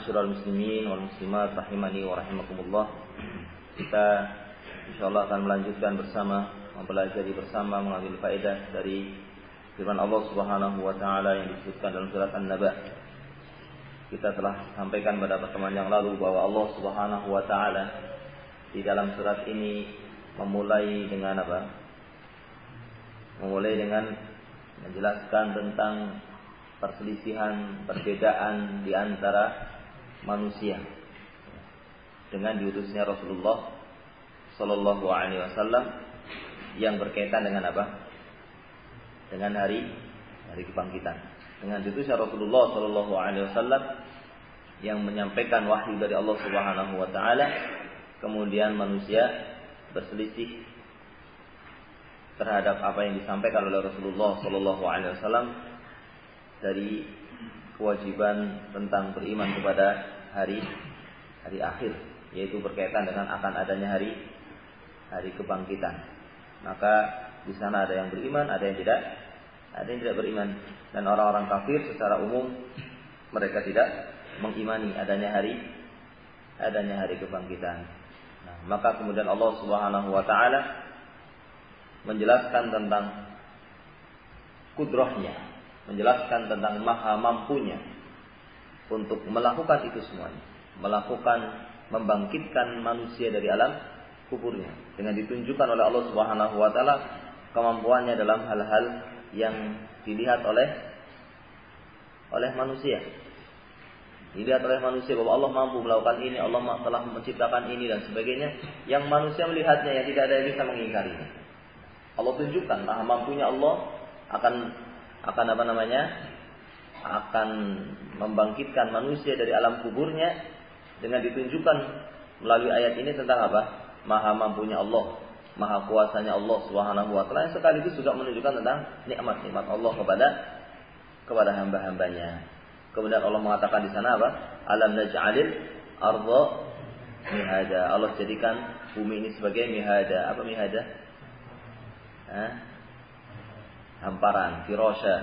Ma'asyiral muslimin wal muslimat rahimani wa rahimakumullah. Kita insyaallah akan melanjutkan bersama, mempelajari bersama, mengambil faedah dari firman Allah Subhanahu wa taala yang disebutkan dalam surat An-Naba. Kita telah sampaikan pada pertemuan yang lalu bahwa Allah Subhanahu wa taala di dalam surat ini memulai dengan apa? Memulai dengan menjelaskan tentang perselisihan, perbedaan di antara manusia dengan diutusnya Rasulullah Sallallahu Alaihi Wasallam yang berkaitan dengan apa? Dengan hari kebangkitan. Dengan diutusnya Rasulullah Sallallahu Alaihi Wasallam yang menyampaikan wahyu dari Allah Subhanahu Wa Taala, kemudian manusia berselisih terhadap apa yang disampaikan oleh Rasulullah Sallallahu Alaihi Wasallam dari kewajiban tentang beriman kepada hari akhir, yaitu berkaitan dengan akan adanya hari kebangkitan. Maka di sana ada yang beriman, ada yang tidak beriman. Dan orang-orang kafir secara umum mereka tidak mengimani adanya hari kebangkitan. Nah, maka kemudian Allah Subhanahu wa taala menjelaskan tentang kudrahnya, menjelaskan tentang maha mampunya untuk melakukan itu semuanya, membangkitkan manusia dari alam kuburnya dengan ditunjukkan oleh Allah Subhanahu wa taala kemampuannya dalam hal-hal yang dilihat oleh manusia. Dilihat oleh manusia bahwa Allah mampu melakukan ini, Allah telah menciptakan ini dan sebagainya, yang manusia melihatnya yang tidak ada yang bisa mengingkarinya. Allah tunjukkan maha mampunya Allah akan membangkitkan manusia dari alam kuburnya dengan ditunjukkan melalui ayat ini tentang apa? Maha mampunya Allah, maha kuasanya Allah Subhanahu wa taala, yang sekaligus juga menunjukkan tentang nikmat-nikmat Allah kepada hamba-hambanya. Kemudian Allah mengatakan di sana apa? Alam naj'alil arda mihada. Allah jadikan bumi ini sebagai mihada. Apa mihada? Hamparan, firasya,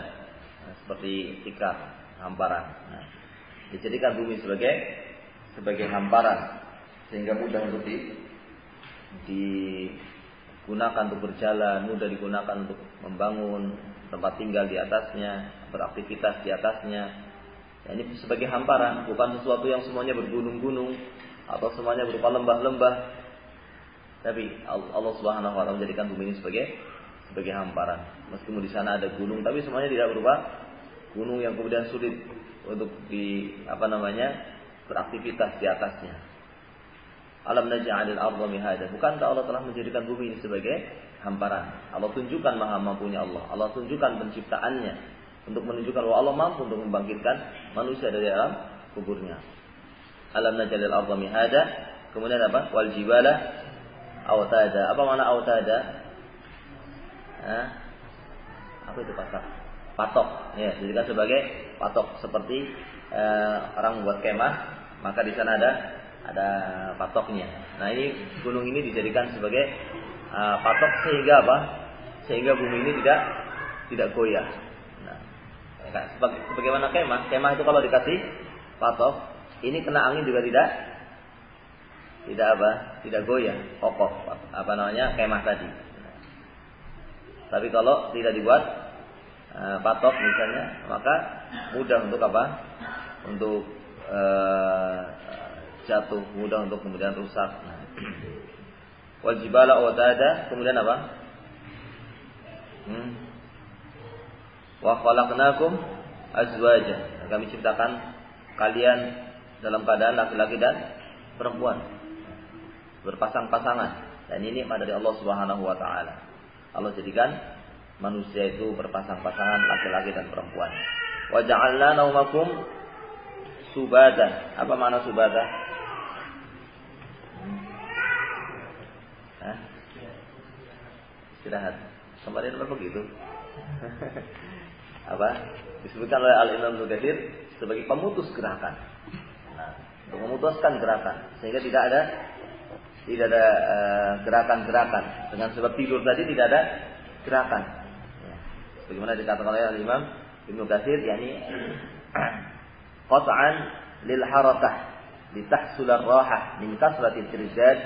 seperti tikar, hamparan. Nah, dijadikan bumi sebagai hamparan sehingga mudah untuk digunakan untuk berjalan, mudah digunakan untuk membangun tempat tinggal di atasnya, beraktivitas di atasnya. Ya, ini sebagai hamparan, bukan sesuatu yang semuanya bergunung-gunung atau semuanya berupa lembah-lembah. Tapi Allah Subhanahu wa taala menjadikan bumi ini sebagai hamparan. Meskipun di sana ada gunung, tapi semuanya tidak berupa gunung yang kemudian sulit untuk beraktivitas di atasnya. Alam naj'alil arda mihada. Bukankah Allah telah menjadikan bumi ini sebagai hamparan? Allah tunjukkan maha mampunya Allah. Allah tunjukkan penciptaannya untuk menunjukkan bahwa Allah mampu untuk membangkitkan manusia dari alam kuburnya. Alam naj'alil arda mihada. Kemudian apa? Wal jibala autada. Apa makna autada? Apa itu patok? Ya, dijadikan sebagai patok seperti orang membuat kemah, maka di sana ada patoknya. Nah, ini gunung ini dijadikan sebagai patok sehingga apa? Sehingga bumi ini tidak goyah. Nah, sebagaimana kemah itu kalau dikasih patok, ini kena angin juga tidak goyah, kokoh. Kemah tadi. Tapi kalau tidak dibuat patok misalnya, maka mudah untuk apa? Untuk jatuh, mudah untuk kemudian rusak. Wal jibala autada, kemudian apa? Wa khalaqnakum azwaja. Kami ciptakan kalian dalam keadaan laki-laki dan perempuan, berpasang-pasangan. Dan ini nikmat dari Allah Subhanahu wa taala. Allah jadikan manusia itu berpasang-pasangan laki-laki dan perempuan. Wa ja'alna naumakum subata. Apa makna subata? Istirahat. Kemarin apa begitu? Apa? Disebutkan oleh Al-Imam Ibnu Katsir sebagai pemutus gerakan. Nah, untuk memutuskan gerakan sehingga tidak ada gerakan-gerakan. Dengan sebab tidur tadi tidak ada gerakan. Ya. Bagaimana dikatakan oleh Imam Ibnu Katsir, yakni qat'an lil harakah litahsul ar-rahah min kasrati tirjad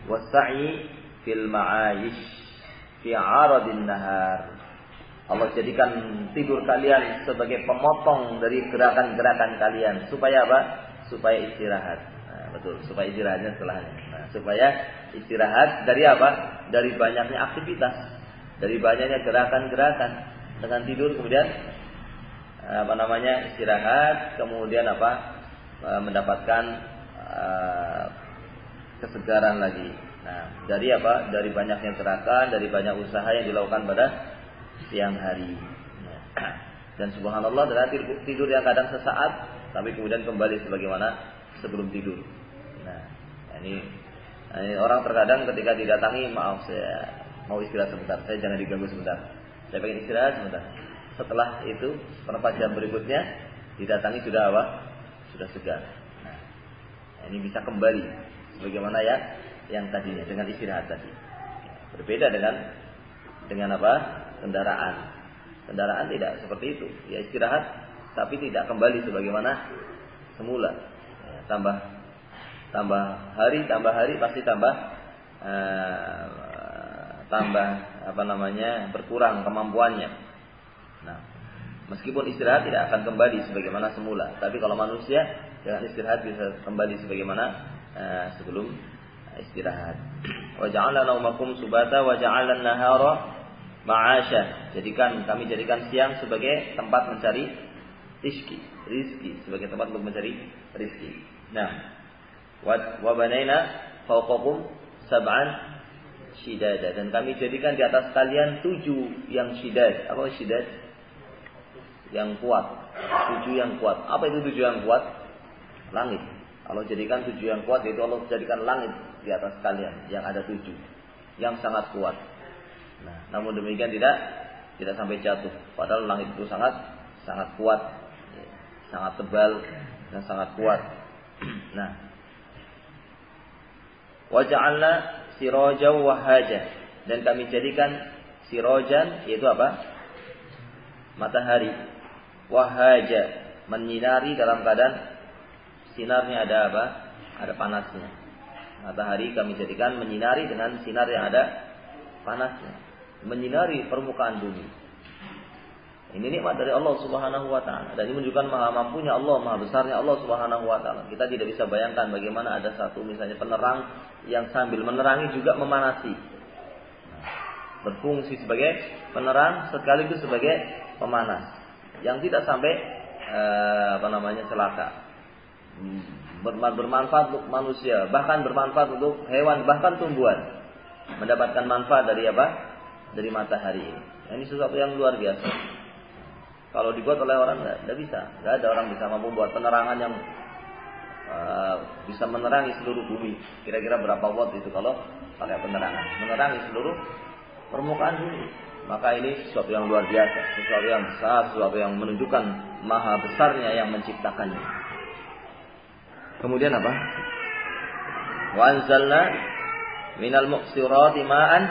was-sa'i fil ma'ayish fi 'aradin nahar. Allah jadikan tidur kalian sebagai pemotong dari gerakan-gerakan kalian supaya apa? Supaya istirahat. Nah, betul, supaya istirahatnya setelahnya. Nah, supaya istirahat dari apa? Dari banyaknya aktivitas, dari banyaknya gerakan-gerakan. Dengan tidur kemudian istirahat, kemudian mendapatkan kesegaran lagi. Nah, dari apa? Dari banyaknya gerakan, dari banyak usaha yang dilakukan pada siang hari. Dan subhanallah, dari tidur yang kadang sesaat, tapi kemudian kembali sebagaimana sebelum tidur. Nah, ini orang terkadang ketika didatangi, maaf saya mau istirahat sebentar, saya jangan diganggu sebentar, saya pengen istirahat sebentar. Setelah itu, beberapa jam berikutnya didatangi sudah apa? Sudah segar. Nah, ini bisa kembali sebagaimana yang tadinya dengan istirahat tadi. Berbeda dengan apa? Kendaraan tidak seperti itu. Ya istirahat tapi tidak kembali sebagaimana semula. Ya, tambah hari pasti tambah berkurang kemampuannya. Nah, meskipun istirahat tidak akan kembali sebagaimana semula, tapi kalau manusia dengan istirahat bisa kembali sebagaimana sebelum istirahat. Wa ja'alna naumakum subata wa ja'alna an-nahara ma'asya. Kami jadikan siang sebagai tempat mencari rizki, sebagai tempat untuk mencari rizki. Nah, wa banaina fawqakum sab'an shidada, dan kami jadikan di atas kalian 7 yang shidad. Apa shidad? Yang kuat. 7 yang kuat. Apa itu 7 yang kuat? Langit. Allah jadikan 7 yang kuat, yaitu Allah jadikan langit di atas kalian yang ada 7 yang sangat kuat. Nah, namun demikian tidak sampai jatuh. Padahal langit itu sangat kuat, sangat tebal dan sangat kuat. Nah, wa ja'alna sirajan wa haja, dan kami jadikan sirajan yaitu apa? Matahari. Wa haja, menyinari dalam keadaan sinarnya ada apa? Ada panasnya. Matahari kami jadikan menyinari dengan sinar yang ada panasnya, menyinari permukaan bumi. Ini nikmat dari Allah Subhanahu wa taala, dan ini menunjukkan maha mampunya Allah, maha besarnya Allah Subhanahu wa taala. Kita tidak bisa bayangkan bagaimana ada satu misalnya penerang yang sambil menerangi juga memanasi. Berfungsi sebagai penerang sekaligus sebagai pemanas, yang tidak sampai celaka. Bermanfaat untuk manusia, bahkan bermanfaat untuk hewan, bahkan tumbuhan. Mendapatkan manfaat dari apa? Dari matahari ini. Ini sesuatu yang luar biasa. Kalau dibuat oleh orang tidak bisa. Tidak ada orang bisa mampu membuat penerangan yang bisa menerangi seluruh bumi. Kira-kira berapa watt itu kalau pakai penerangan? Menerangi seluruh permukaan bumi. Maka ini sesuatu yang luar biasa, sesuatu yang besar, sesuatu yang menunjukkan maha besarnya yang menciptakannya. Kemudian apa? Wa anzalna minal muqsirati ma'an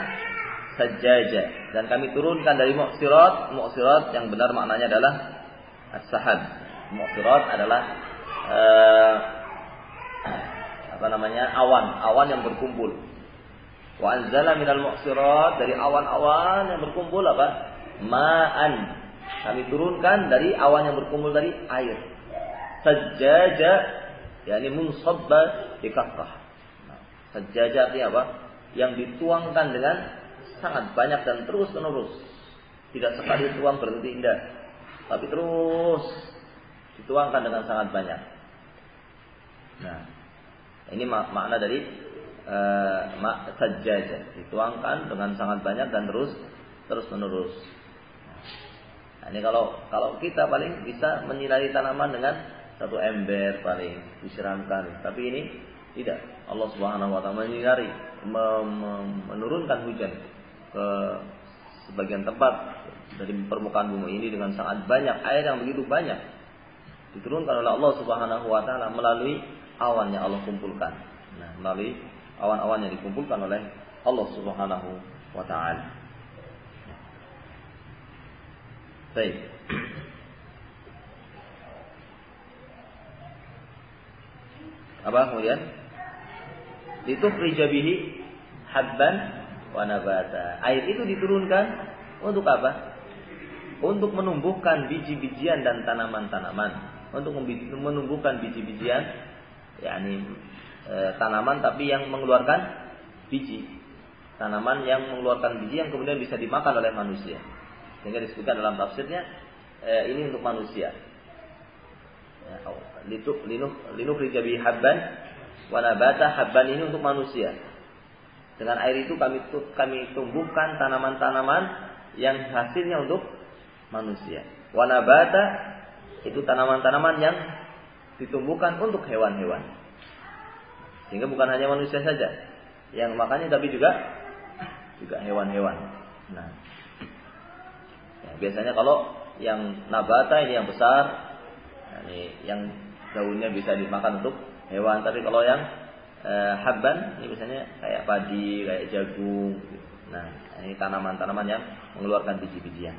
sajjaja, dan kami turunkan dari muqsirat yang benar maknanya adalah as-sahab. Muqsirat adalah awan yang berkumpul. Wa anzalna minal muqsirat, dari awan-awan yang berkumpul apa? Ma'an, kami turunkan dari awan yang berkumpul dari air. Sajjaja yakni munsabba bi kasrah. Sajjaja artinya apa? Yang dituangkan dengan sangat banyak dan terus menerus. Tidak sekali tuang berhenti, tidak, tapi terus dituangkan dengan sangat banyak. Nah, ini makna dari sajjaja, dituangkan dengan sangat banyak dan terus menerus. Nah, ini kalau kita paling bisa menyinari tanaman dengan satu ember paling disiramkan, tapi ini tidak. Allah Subhanahu wa taala menyinari, menurunkan hujan ke sebagian tempat dari permukaan bumi ini dengan sangat banyak, air yang begitu banyak diturunkan oleh Allah Subhanahu wa taala melalui awan yang Allah kumpulkan. Nah, melalui awan-awan yang dikumpulkan oleh Allah Subhanahu wa taala. Baik. Apa kemudian? Litukhrija bihi habban wa nabata. Air itu diturunkan untuk apa? Untuk menumbuhkan biji-bijian dan tanaman-tanaman. Untuk menumbuhkan biji-bijian, yakni tanaman tapi yang mengeluarkan biji. Tanaman yang mengeluarkan biji yang kemudian bisa dimakan oleh manusia. Sehingga disebutkan dalam tafsirnya ini untuk manusia. Linukhrija bihi habban wa nabata. Habban ini untuk manusia. Dengan air itu kami tumbuhkan tanaman-tanaman yang hasilnya untuk manusia. Wa nabata itu tanaman-tanaman yang ditumbuhkan untuk hewan-hewan. Sehingga bukan hanya manusia saja yang makannya, tapi juga hewan-hewan. Nah, ya, biasanya kalau yang nabata ini yang besar, ini yang daunnya bisa dimakan untuk hewan. Tapi kalau yang habban ini biasanya kayak padi, kayak jagung. Nah, ini tanaman-tanaman yang mengeluarkan biji-bijian.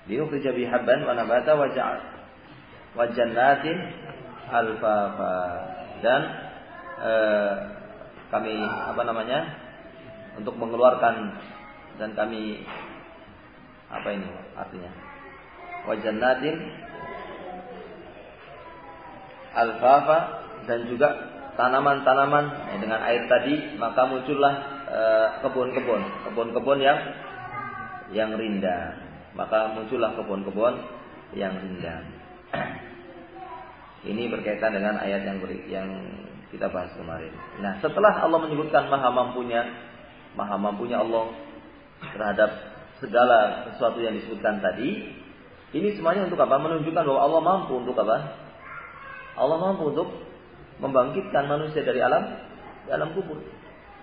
Linukhrija bihi habban wa nabata wa jannatin alfafa. Dan kami untuk mengeluarkan, dan kami ini artinya wa jannatin alfafa, dan juga tanaman-tanaman dengan air tadi, maka muncullah kebun-kebun yang rindang. Maka muncullah kebun-kebun yang rindang. Ini berkaitan dengan ayat yang kita bahas kemarin. Nah, setelah Allah menyebutkan maha mampunya Allah terhadap segala sesuatu yang disebutkan tadi, ini semuanya untuk apa? Menunjukkan bahwa Allah mampu untuk apa? Allah mampu untuk membangkitkan manusia dari alam kubur.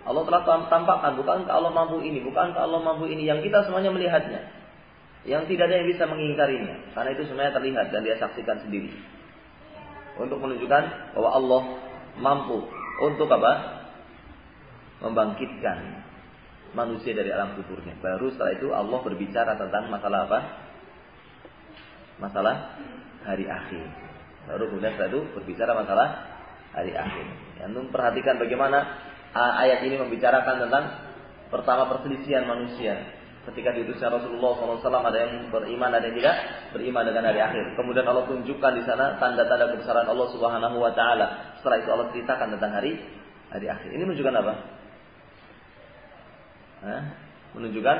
Allah telah tampakkan, bukankah Allah mampu ini, bukankah Allah mampu ini, yang kita semuanya melihatnya, yang tidak ada yang bisa mengingkarinya, karena itu semuanya terlihat dan dia saksikan sendiri. Untuk menunjukkan bahwa Allah mampu untuk apa? Membangkitkan manusia dari alam kuburnya. Baru setelah itu Allah berbicara tentang masalah apa? Masalah hari akhir. Baru kemudian setelah itu berbicara masalah hari akhir. Antum perhatikan bagaimana ayat ini membicarakan tentang pertama perselisihan manusia. Ketika diutusnya Rasulullah SAW, ada yang beriman, ada yang tidak beriman dengan hari akhir. Kemudian Allah tunjukkan di sana tanda-tanda kebesaran Allah Subhanahu Wa Taala. Setelah itu Allah ceritakan tentang hari akhir. Ini menunjukkan apa? Menunjukkan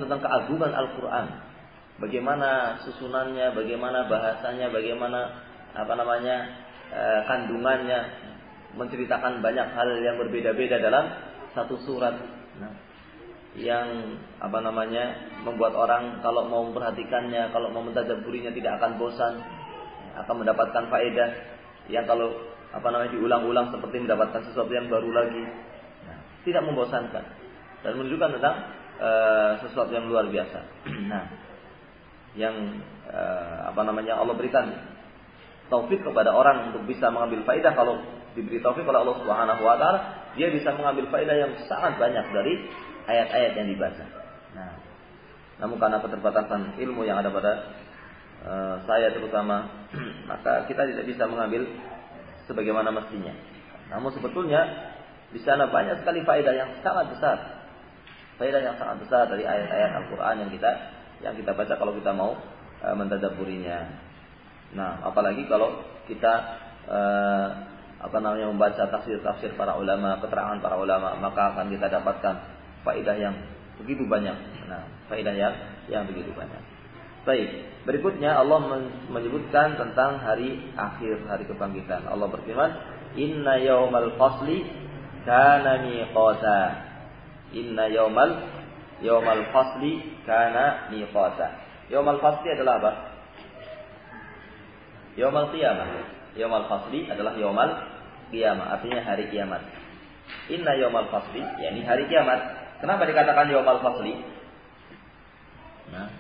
tentang keagungan Al-Quran. Bagaimana susunannya, bagaimana bahasanya, bagaimana kandungannya, menceritakan banyak hal yang berbeda-beda dalam satu surat. Yang membuat orang kalau mau memperhatikannya, kalau mau mentadabburinya tidak akan bosan, akan mendapatkan faedah. Yang kalau diulang-ulang seperti mendapatkan sesuatu yang baru lagi. Tidak membosankan dan menunjukkan tentang sesuatu yang luar biasa. Nah, yang Allah berikan taufik kepada orang untuk bisa mengambil faedah. Kalau diberi taufik oleh Allah Subhanahu Wa Taala, dia bisa mengambil faedah yang sangat banyak dari ayat-ayat yang dibaca. Nah, namun karena keterbatasan ilmu yang ada pada saya terutama, maka kita tidak bisa mengambil sebagaimana mestinya. Namun sebetulnya di sana banyak sekali faedah yang sangat besar. Faedah yang sangat besar dari ayat-ayat Al-Quran yang kita baca kalau kita mau mentadabburinya. Nah, apalagi kalau kita membaca tafsir para ulama, keterangan para ulama, maka akan kita dapatkan faedah yang begitu banyak. Nah, faedah yang begitu banyak. Baik, berikutnya Allah menyebutkan tentang hari akhir, hari kebangkitan. Allah berfirman, "Inna yaumal fasli kana miqata." Inna yaumal fasli kana miqata. Yaumal fasli adalah apa? Yaumal qiyamah. Yaumal fasli adalah yaumal qiyamah, artinya hari kiamat. Inna yaumal fasli, yakni hari kiamat. Kenapa dikatakan yaumal fasli? Nah,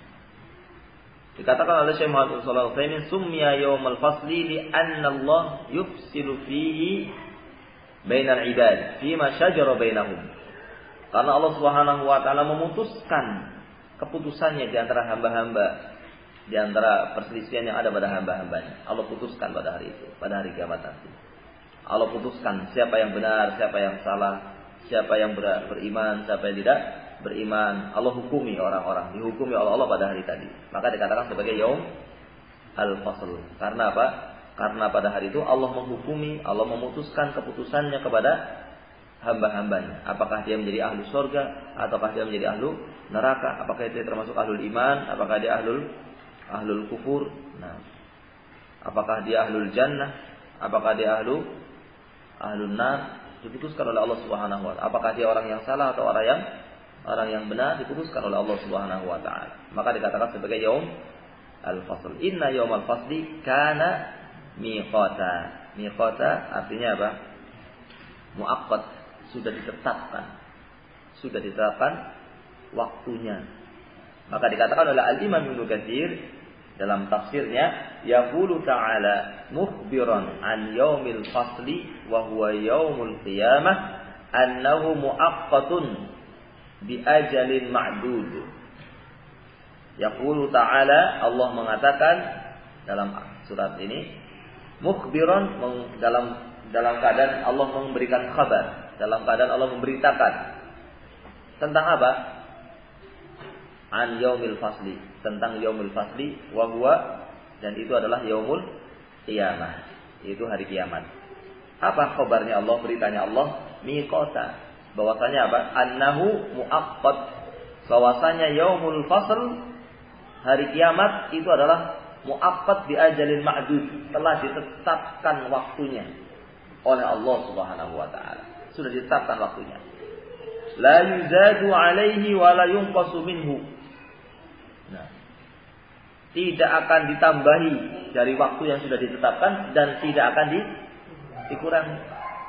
dikatakan oleh Syekh Muhammad sallallahu alaihi wasallam, "Summiya yaumal fasli li'anna Allah yufsilu fihi bainal ibad fima syajara bainahum." Karena Allah Subhanahu wa taala memutuskan keputusannya di antara hamba-hamba di antara perselisihan yang ada pada hamba-hambanya. Allah putuskan pada hari itu, pada hari kiamat nanti. Allah putuskan siapa yang benar, siapa yang salah, siapa yang beriman, siapa yang tidak beriman. Allah hukumi orang-orang, dihukumi oleh Allah pada hari tadi. Maka dikatakan sebagai yaum al-fasl. Karena apa? Karena pada hari itu Allah menghukumi, Allah memutuskan keputusannya kepada hamba-hambanya. Apakah dia menjadi ahlu surga, ataukah dia menjadi ahlu neraka? Apakah dia termasuk ahlul iman, apakah dia ahlul kufur? Nah, apakah dia ahlul jannah, apakah dia ahlun nar? Diputuskan oleh Allah Subhanahu wa taala. Apakah dia orang yang salah atau orang yang benar, diputuskan oleh Allah Subhanahu wa taala. Maka dikatakan sebagai yaum al-fasl. Inna yaumal fasli kana miqata. Miqata artinya apa? Muaqqat, sudah ditetapkan. Sudah ditetapkan waktunya. Maka dikatakan oleh Al-Imam Ibnu Katsir dalam tafsirnya, yaqulu ta'ala mukhbiran an yaumil fasli wa huwa yaumul qiyamah annahu muaqqatun bi ajalin ma'dud. Yaqulu ta'ala, Allah mengatakan dalam surat ini, mukhbiran dalam keadaan Allah memberikan kabar, dalam keadaan Allah memberitakan tentang apa? An yaumil fasli, tentang yaumil fasli wa huwa, dan itu adalah yaumul qiyamah, yaitu hari kiamat. Apa kabarnya Allah, beritanya Allah? Miqata, bahwasanya apa? Annahu muaqqat, bahwasanya yaumul fasl, hari kiamat itu adalah muaqqat bi ajalin ma'dud, telah ditetapkan waktunya oleh Allah Subhanahu wa taala. Sudah ditetapkan waktunya. La yuzadu alaihi wa la yunqasu minhu. Nah, tidak akan ditambahi dari waktu yang sudah ditetapkan dan tidak akan dikurangi,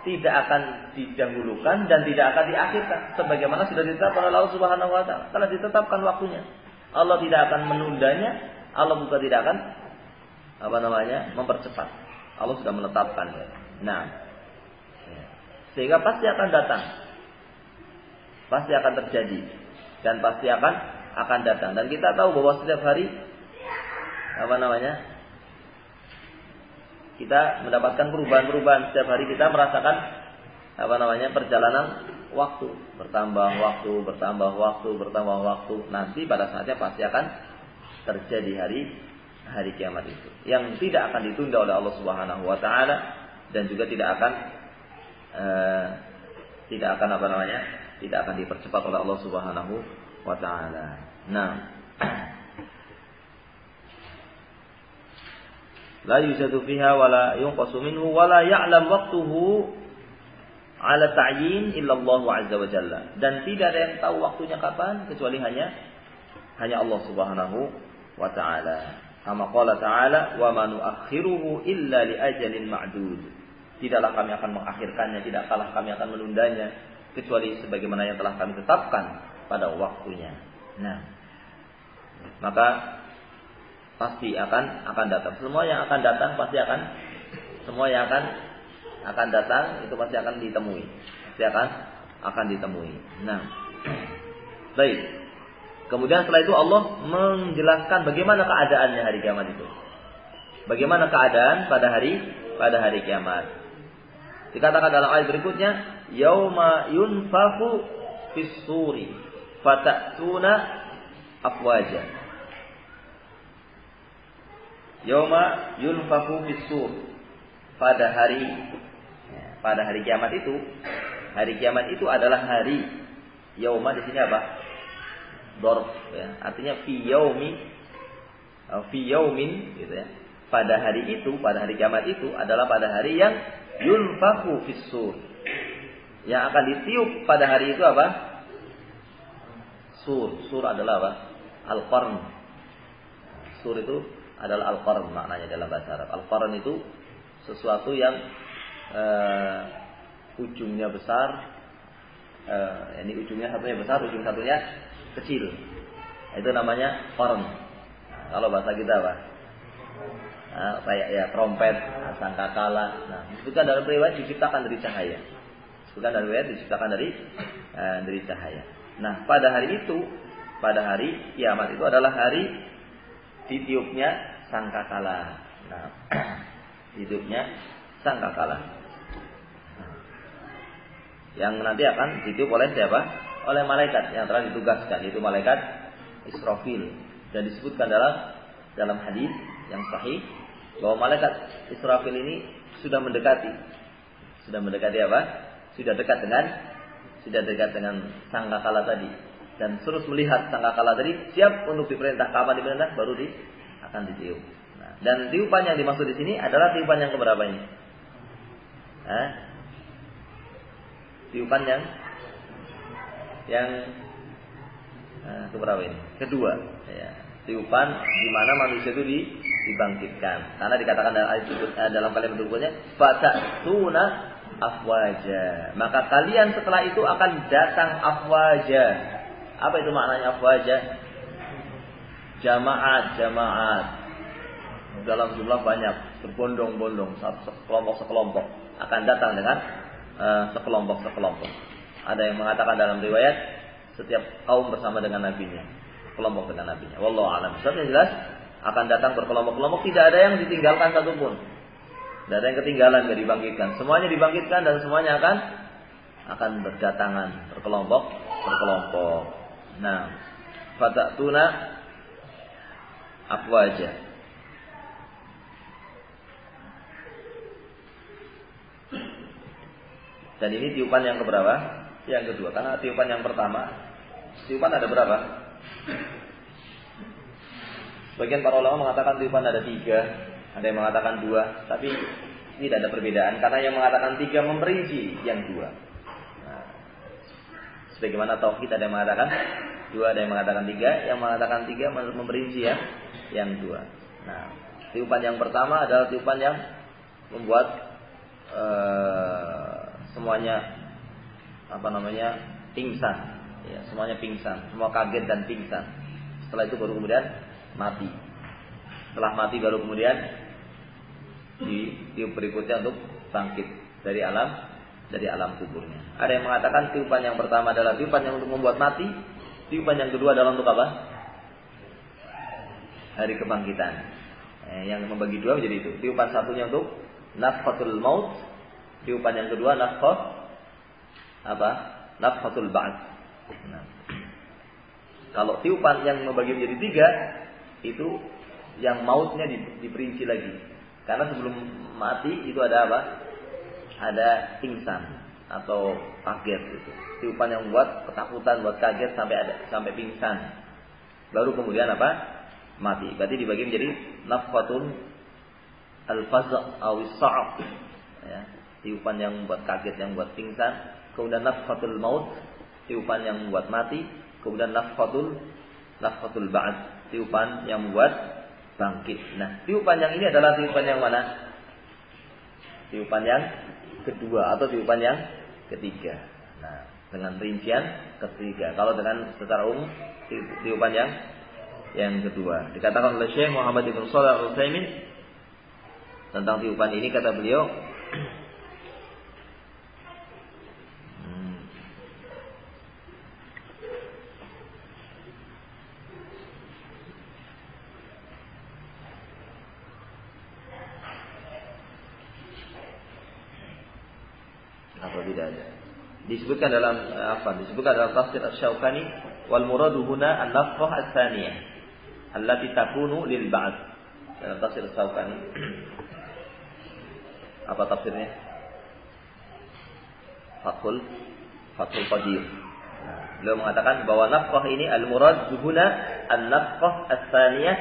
tidak akan didahulukan dan tidak akan diakhirkan, sebagaimana sudah ditetapkan oleh Allah Subhanahu wa taala. Telah ditetapkan waktunya. Allah tidak akan menundanya, Allah juga tidak akan mempercepat. Allah sudah menetapkan. Nah, sehingga pasti akan datang. Pasti akan terjadi dan pasti akan datang. Dan kita tahu bahwa setiap hari kita mendapatkan perubahan-perubahan. Setiap hari kita merasakan perjalanan waktu, bertambah waktu. Nanti pada saatnya pasti akan terjadi hari kiamat itu, yang tidak akan ditunda oleh Allah Subhanahu wa taala, dan juga tidak akan dipercepat oleh Allah Subhanahu wa taala. Nah, la yuzadu fiha wa la yunqasu minhu wa la ya'lam waqtuhu ala ta'yin illa Allah azza wa jalla. Dan tidak ada yang tahu waktunya kapan kecuali hanya Allah Subhanahu wa taala. Kama qala ta'ala, wa ma nu'akhiruhu illa li ajalin ma'dud. Tidaklah kami akan mengakhirkannya, tidaklah kami akan menundanya kecuali sebagaimana yang telah kami tetapkan pada waktunya. Nah, maka pasti akan datang. Semua yang akan datang pasti akan datang, itu pasti akan ditemui. Pasti akan ditemui. Nah, baik. Kemudian setelah itu Allah menjelaskan bagaimana keadaannya hari kiamat itu. Bagaimana keadaan pada hari kiamat. Dikatakan dalam ayat berikutnya, yauma yunfakhu fis-suri fatatuna afwaja. Yauma yunfakhu fis-sur, pada hari kiamat itu. Hari kiamat itu adalah hari. Yauma di sini apa? Dzarf, ya. Artinya fi yaumin gitu ya. Pada hari itu, pada hari kiamat itu adalah pada hari yang yunfakhu fis-sur. Yang akan ditiup pada hari itu apa? Sur. Sur adalah apa? Al-qarn. Sur itu adalah al-qarn maknanya dalam bahasa Arab. Al-qarn itu sesuatu yang ujungnya besar, ini ujungnya satunya besar, ujung satunya kecil. Itu namanya qarn. Kalau bahasa kita apa? Kayak ya trompet, sangkakala. Nah, disebutkan dalam riwayat diciptakan dari cahaya. Dari cahaya. Nah, pada hari itu, pada hari kiamat itu adalah hari ditiupnya sangkakala. Nah, ditiupnya sangkakala. Yang nanti akan ditiup oleh siapa? Oleh malaikat yang telah ditugaskan, yaitu malaikat Israfil. Dan disebutkan dalam hadis yang sahih bahwa malaikat Israfil ini sudah mendekati apa? Sudah dekat dengan sangkakala tadi, dan terus melihat sangkakala tadi siap untuk diperintah. Kapan diperintah? Baru akan ditiup. Nah, dan tiupan yang dimaksud di sini adalah tiupan yang keberapa ini? Tiupan yang keberapa ini? Kedua. Ya. Tiupan di mana manusia itu dibangkitkan. Karena dikatakan dalam kalimat berikutnya, fatatuna afwaja. Maka kalian setelah itu akan datang afwaja. Apa itu maknanya afwaja? Jamaat. Dalam jumlah banyak, berbondong-bondong, sekelompok akan datang dengan sekelompok. Ada yang mengatakan dalam riwayat setiap kaum bersama dengan nabinya, kelompok dengan nabinya. Wallahu a'lam. Yang jelas akan datang berkelompok-kelompok, tidak ada yang ditinggalkan satupun. Tidak ada yang ketinggalan, tidak dibangkitkan. Semuanya dibangkitkan dan semuanya akan berdatangan berkelompok. Nah, fatatuna afwaja. Dan ini tiupan yang keberapa? Yang kedua. Karena tiupan yang pertama, tiupan ada berapa? Sebagian para ulama mengatakan tiupan ada 3, ada yang mengatakan 2, tapi tidak ada perbedaan karena yang mengatakan 3 memperinci yang 2. Nah, sebagaimana tauhid ada yang mengatakan 2, ada yang mengatakan 3, yang mengatakan 3 memperinci yang 2. Nah, tiupan yang pertama adalah tiupan yang membuat semuanya pingsan, ya, semuanya pingsan, semua kaget dan pingsan. Setelah itu baru kemudian mati. Setelah mati baru kemudian tiup berikutnya untuk bangkit dari alam kuburnya. Ada yang mengatakan tiupan yang pertama adalah tiupan yang untuk membuat mati, tiupan yang kedua adalah untuk apa? Hari kebangkitan. Yang membagi dua menjadi itu. Tiupan satunya untuk nafkhatul maut, tiupan yang kedua nafkhatul ba'd. Nah, kalau tiupan yang membagi menjadi 3 itu yang mautnya diperinci lagi. Karena sebelum mati itu ada apa? Ada pingsan atau kaget itu. Tiupan yang buat ketakutan, buat kaget sampai pingsan. Baru kemudian apa? Mati. Berarti dibagi menjadi nafkhatul al-faza' aw as-sa'q. Ya, tiupan yang membuat kaget, yang membuat pingsan, kemudian nafkhatul maut, tiupan yang membuat mati, kemudian nafkhatul ba'd, tiupan yang membuat bangkit. Nah, tiupan yang ini adalah tiupan yang mana? Tiupan yang kedua atau tiupan yang ketiga. Nah, dengan rincian ketiga. Kalau dengan secara umum tiupan yang kedua. Dikatakan oleh Syekh Muhammad Ibn Shalih Al-Utsaimin tentang tiupan ini, kata beliau, disebutkan dalam tafsir Asy-Syaukani, wal muradu huna an-nafkhah ats-tsaniyah allati takunu lil ba'd. Dalam tafsir Asy-Syaukani, apa tafsirnya? Fathul Qadir. Beliau mengatakan bahwa nafkhah ini al-murad huna an-nafkhah ats-tsaniyah,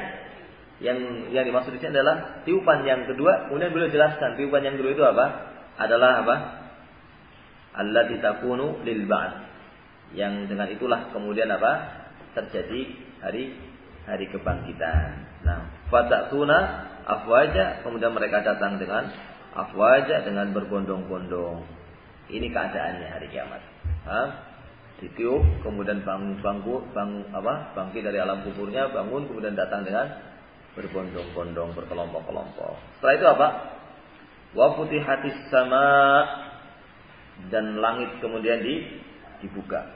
yang dimaksud di sini adalah tiupan yang kedua. Kemudian beliau jelaskan tiupan yang kedua itu apa? Adalah apa? Allati takunu lil ba'd, yang dengan itulah kemudian apa? Terjadi hari kebangkitan. Nah, fatatuna afwaja, kemudian mereka datang dengan afwaja, dengan berbondong-bondong. Ini keadaannya hari kiamat. Ditiup, kemudian bangkit dari alam kuburnya, bangun, kemudian datang dengan berbondong-bondong, berkelompok-kelompok. Setelah itu apa? Wa futihatis sama', dan langit kemudian dibuka.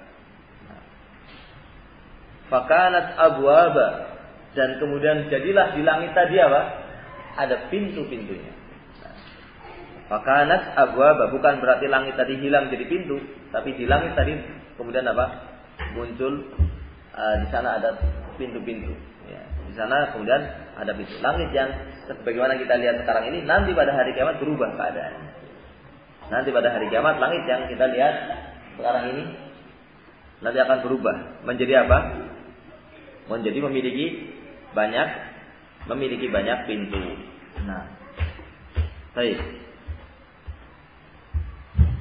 Fakanat abwaba, Dan kemudian jadilah di langit tadi apa? Ada pintu-pintunya. Fakanat abwaba, bukan berarti langit tadi hilang jadi pintu, tapi di langit tadi kemudian apa? Muncul di sana ada pintu-pintu. Ya, di sana kemudian ada pintu. Langit yang sebagaimana kita lihat sekarang ini nanti pada hari kiamat berubah keadaannya. Nanti pada hari kiamat langit yang kita lihat sekarang ini nanti akan berubah menjadi apa? Menjadi memiliki banyak pintu. Nah, baik.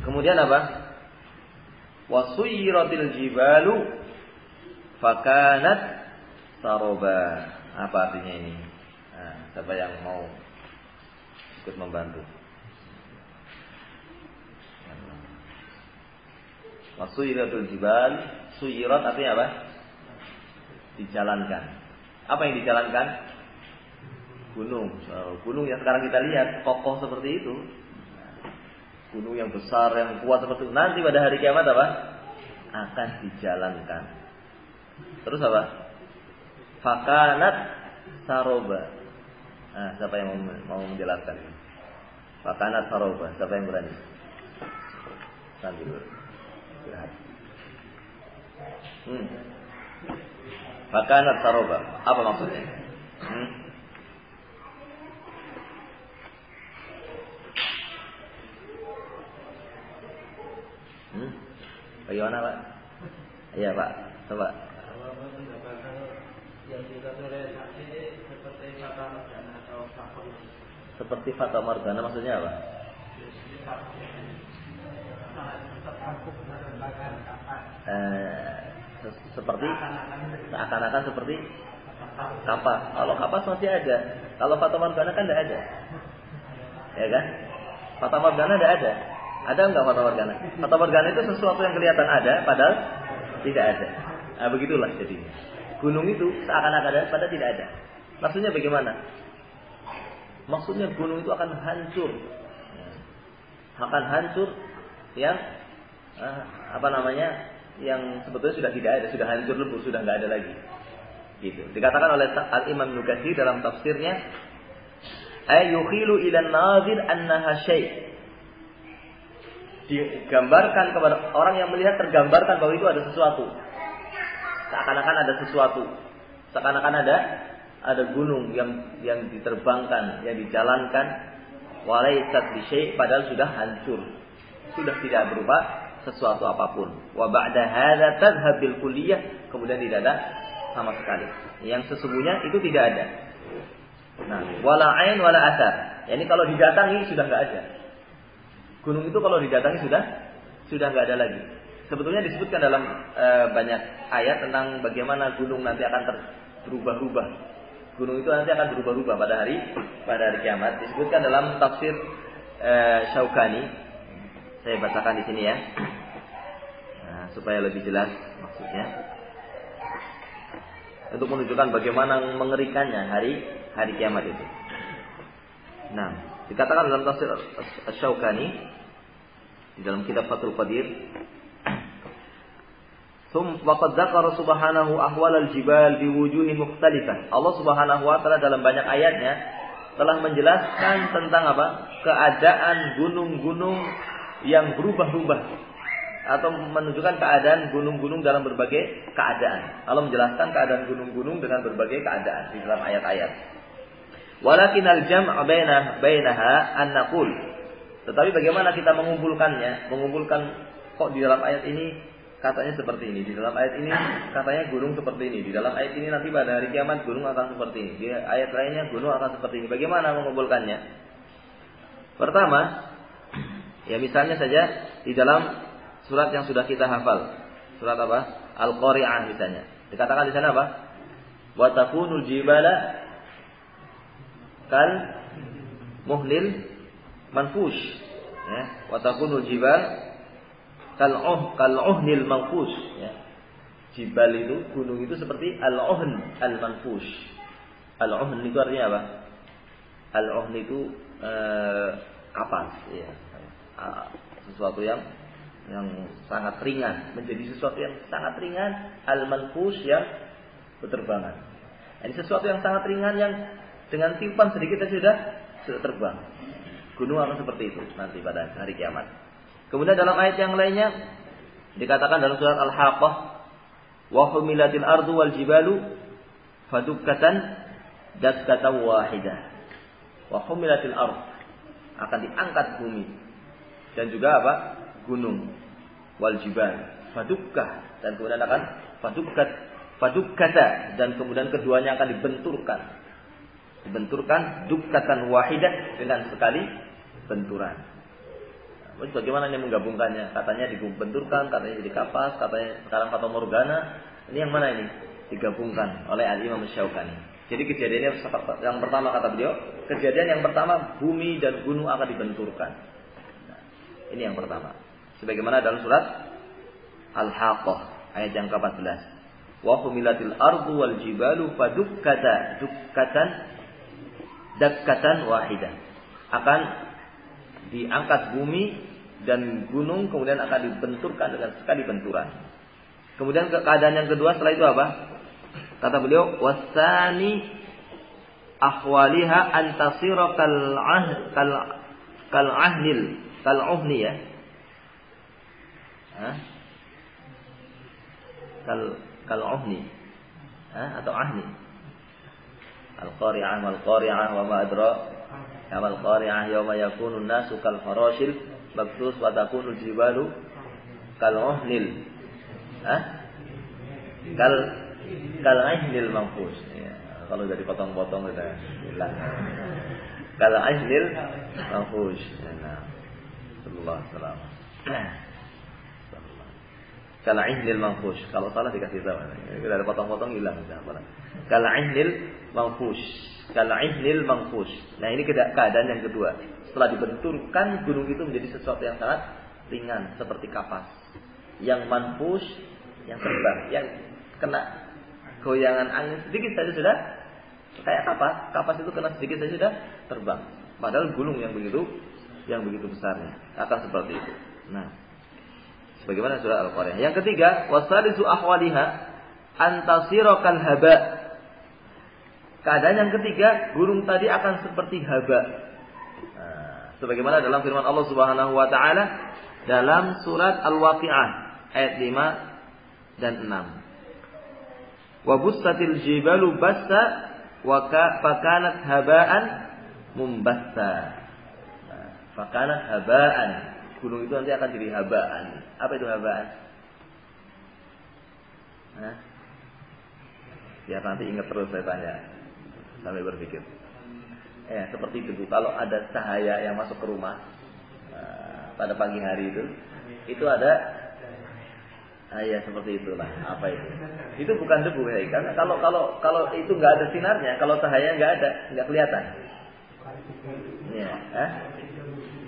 Kemudian apa? Wasuyiratil jibalu fakanat saroba. Apa artinya ini? Nah, siapa yang mau ikut membantu? Wasuyiratul jibal, suyirat artinya apa? Dijalankan. Apa yang dijalankan? Gunung. Gunung yang sekarang kita lihat kokoh seperti itu. Gunung yang besar, yang kuat seperti itu. Nanti pada hari kiamat apa? Akan dijalankan. Terus apa? Fakanat saroba. Nah, siapa yang mau menjelaskan? Fakanat saroba. Siapa yang berani? Nanti dulu. Fakanat saroba. Apa maksudnya? Bagaimana Pak? Iya Pak, coba. Seperti fata morgana maksudnya apa? Seperti seakan-akan seperti kapas. Kalau kapas masih ada. Kalau fata morgana kan tidak ada. Ya kan? Fata morgana tidak ada. Ada enggak fata morgana? Fata morgana itu sesuatu yang kelihatan ada padahal tidak ada. Nah, begitulah jadinya. Gunung itu seakan-akan ada padahal tidak ada. Maksudnya bagaimana? Maksudnya gunung itu akan hancur. Akan hancur yang yang sebetulnya sudah tidak ada, sudah hancur lebur, sudah enggak ada lagi. Gitu. Dikatakan oleh Al-Imam Nukatsir dalam tafsirnya, ay yukhilu ila an-nazir annaha syai'. Digambarkan kepada orang yang melihat, tergambarkan bahwa itu ada sesuatu. Seakan-akan ada sesuatu. Seakan-akan ada gunung yang diterbangkan, yang dijalankan, walaysat bi syai', padahal sudah hancur. Sudah tidak berupa sesuatu apapun. Wa ba'da hadza tadhhabil kulliyah, kemudian tidak ada sama sekali. Yang sesungguhnya itu tidak ada. Nah, wala ain wala athar. Yani kalau didatangi sudah enggak ada. Gunung itu kalau didatangi sudah enggak ada lagi. Sebetulnya disebutkan dalam banyak ayat tentang bagaimana gunung nanti akan berubah-ubah. Gunung itu nanti akan berubah-ubah pada hari kiamat. Disebutkan dalam tafsir Syaukani. Saya bacakan di sini ya. Nah, supaya lebih jelas maksudnya. Untuk menunjukkan bagaimana mengerikannya hari kiamat itu. Nah, dikatakan dalam tafsir Syaukani di dalam kitab Fathul Qadir, waqad dzakara subhanahu ahwalal jibal biwujuhin mukhtalifah. Allah Subhanahu wa taala dalam banyak ayatnya telah menjelaskan tentang apa? Keadaan gunung-gunung yang berubah-ubah atau menunjukkan keadaan gunung-gunung dalam berbagai keadaan. Allah menjelaskan keadaan gunung-gunung dengan berbagai keadaan di dalam ayat-ayat. Walakinal jam'a bainaha an naqul. Tetapi bagaimana kita mengumpulkannya? Mengumpulkan kok di dalam ayat ini katanya seperti ini, di dalam ayat ini katanya gunung seperti ini, di dalam ayat ini nanti pada hari kiamat gunung akan seperti ini, di ayat lainnya gunung akan seperti ini. Bagaimana mengumpulkannya? Pertama, ya misalnya saja di dalam surat yang sudah kita hafal, surat apa? Al-Qari'ah misalnya. Dikatakan di sana apa? Wa takunul jibala kal muhnil manfush, ya. Wa takunul jibal kal uhnil manfush, ya. Jibal itu, gunung itu seperti al-uhn al-manfush. Al-uhn itu artinya apa? Al-uhn itu kapas, ya. Sesuatu yang sangat ringan menjadi sesuatu yang sangat ringan, al-manfush yang berterbangan. Ini sesuatu yang sangat ringan yang dengan tiupan sedikit sudah terbang. Gunung akan seperti itu nanti pada hari kiamat. Kemudian dalam ayat yang lainnya dikatakan dalam surat Al-Haqqah, wa humilatil ardu wal jibalu fadukkatan dakkatan wahidah. Wa humilatil ard, akan diangkat bumi dan juga apa? Gunung. Wal jibal fadukkah, dan kemudian akan fadukkata, dan kemudian keduanya akan dibenturkan dukkatan wahidah, dengan sekali benturan. Bagaimana ini menggabungkannya? Katanya dibenturkan, katanya jadi kapas, katanya sekarang fata morgana. Ini yang mana ini? Digabungkan oleh Al-Imam Syaukani. Jadi kejadiannya yang pertama, kata beliau, kejadian yang pertama bumi dan gunung akan dibenturkan. Nah, ini yang pertama. Sebagaimana dalam surat Al-Haqqah ayat yang ke-14. Wa humilatil ardu wal jibalu dakkatan wahidah. Akan diangkat bumi dan gunung, kemudian akan dibenturkan dengan sekali benturan. Kemudian keadaan yang kedua setelah itu apa? Kata beliau, wasani ahwaliha antasira kal'uhni ya. Kal'uhni atau ahni. Al-qari'ah wal-qari'ah wa ma adra kamal qari'ah yawma yakunu an-nasu kal farashil mabthus wa takunu al-jibalu kal'uhnil kal'ahnil manfus ya, kalau dari potong-potong kita bilang kal'ahnil manfus. Nah, sallallahu alaihi wasallam. Kal'ahnil manfus, kalau salah dikasih tahu. Kita dari potong-potong hilang sudah. Kal'ahnil manfus. Kal'ahnil manfus. Nah, ini keadaan yang kedua. Setelah dibenturkan, gunung itu menjadi sesuatu yang sangat ringan seperti kapas. Yang manfus, yang terbang, yang kena goyangan angin sedikit saja sudah kayak kapas. Kapas itu kena sedikit saja sudah terbang. Padahal gunung yang begitu besarnya akan seperti itu. Nah, sebagaimana surah Al-Qari'ah. Yang ketiga, wasalisu ahwaliha antasira kal haba. Keadaan yang ketiga, gunung tadi akan seperti haba. Nah, sebagaimana dalam firman Allah Subhanahu wa taala dalam surat Al-Waqi'ah ayat 5 dan 6. Wa bussatil jibalu bassa wa fakanat haba'an mumbassa. Fakanat haba'an. Gunung itu nanti akan jadi haba'an. Apa itu haba'an? Biar nanti ingat terus saya tanya sampai berpikir. Seperti debu. Kalau ada cahaya yang masuk ke rumah pada pagi hari itu ada seperti itulah. Apa itu? Itu bukan debu ya. Karena kalau itu nggak ada sinarnya, kalau cahaya nggak ada, nggak kelihatan.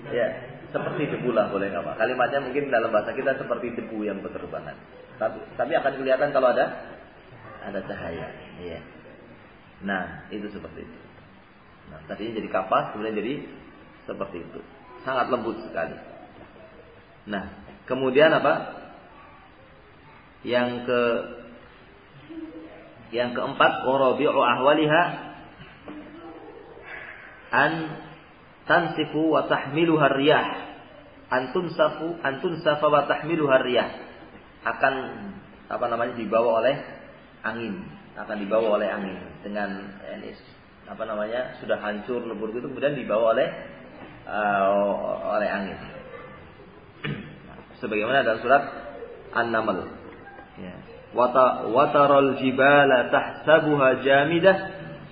Ya, seperti debu lah boleh nggak apa. Kalimatnya mungkin dalam bahasa kita seperti debu yang berterbangan. Tapi akan kelihatan kalau ada cahaya. Iya. Nah, itu seperti itu. Nah, tadinya jadi kapas, kemudian jadi seperti itu. Sangat lembut sekali. Nah, kemudian apa? Yang keempat, warabi'u ahwaliha an tansifu wa tahmiluha riyah. Antunsafa wa tahmiluha riyah. Akan dibawa oleh angin, dengan sudah hancur lebur itu, kemudian dibawa oleh angin. Sebagaimana dalam surat An-Naml. Ya. Wataral jibala tahsabuha jamidah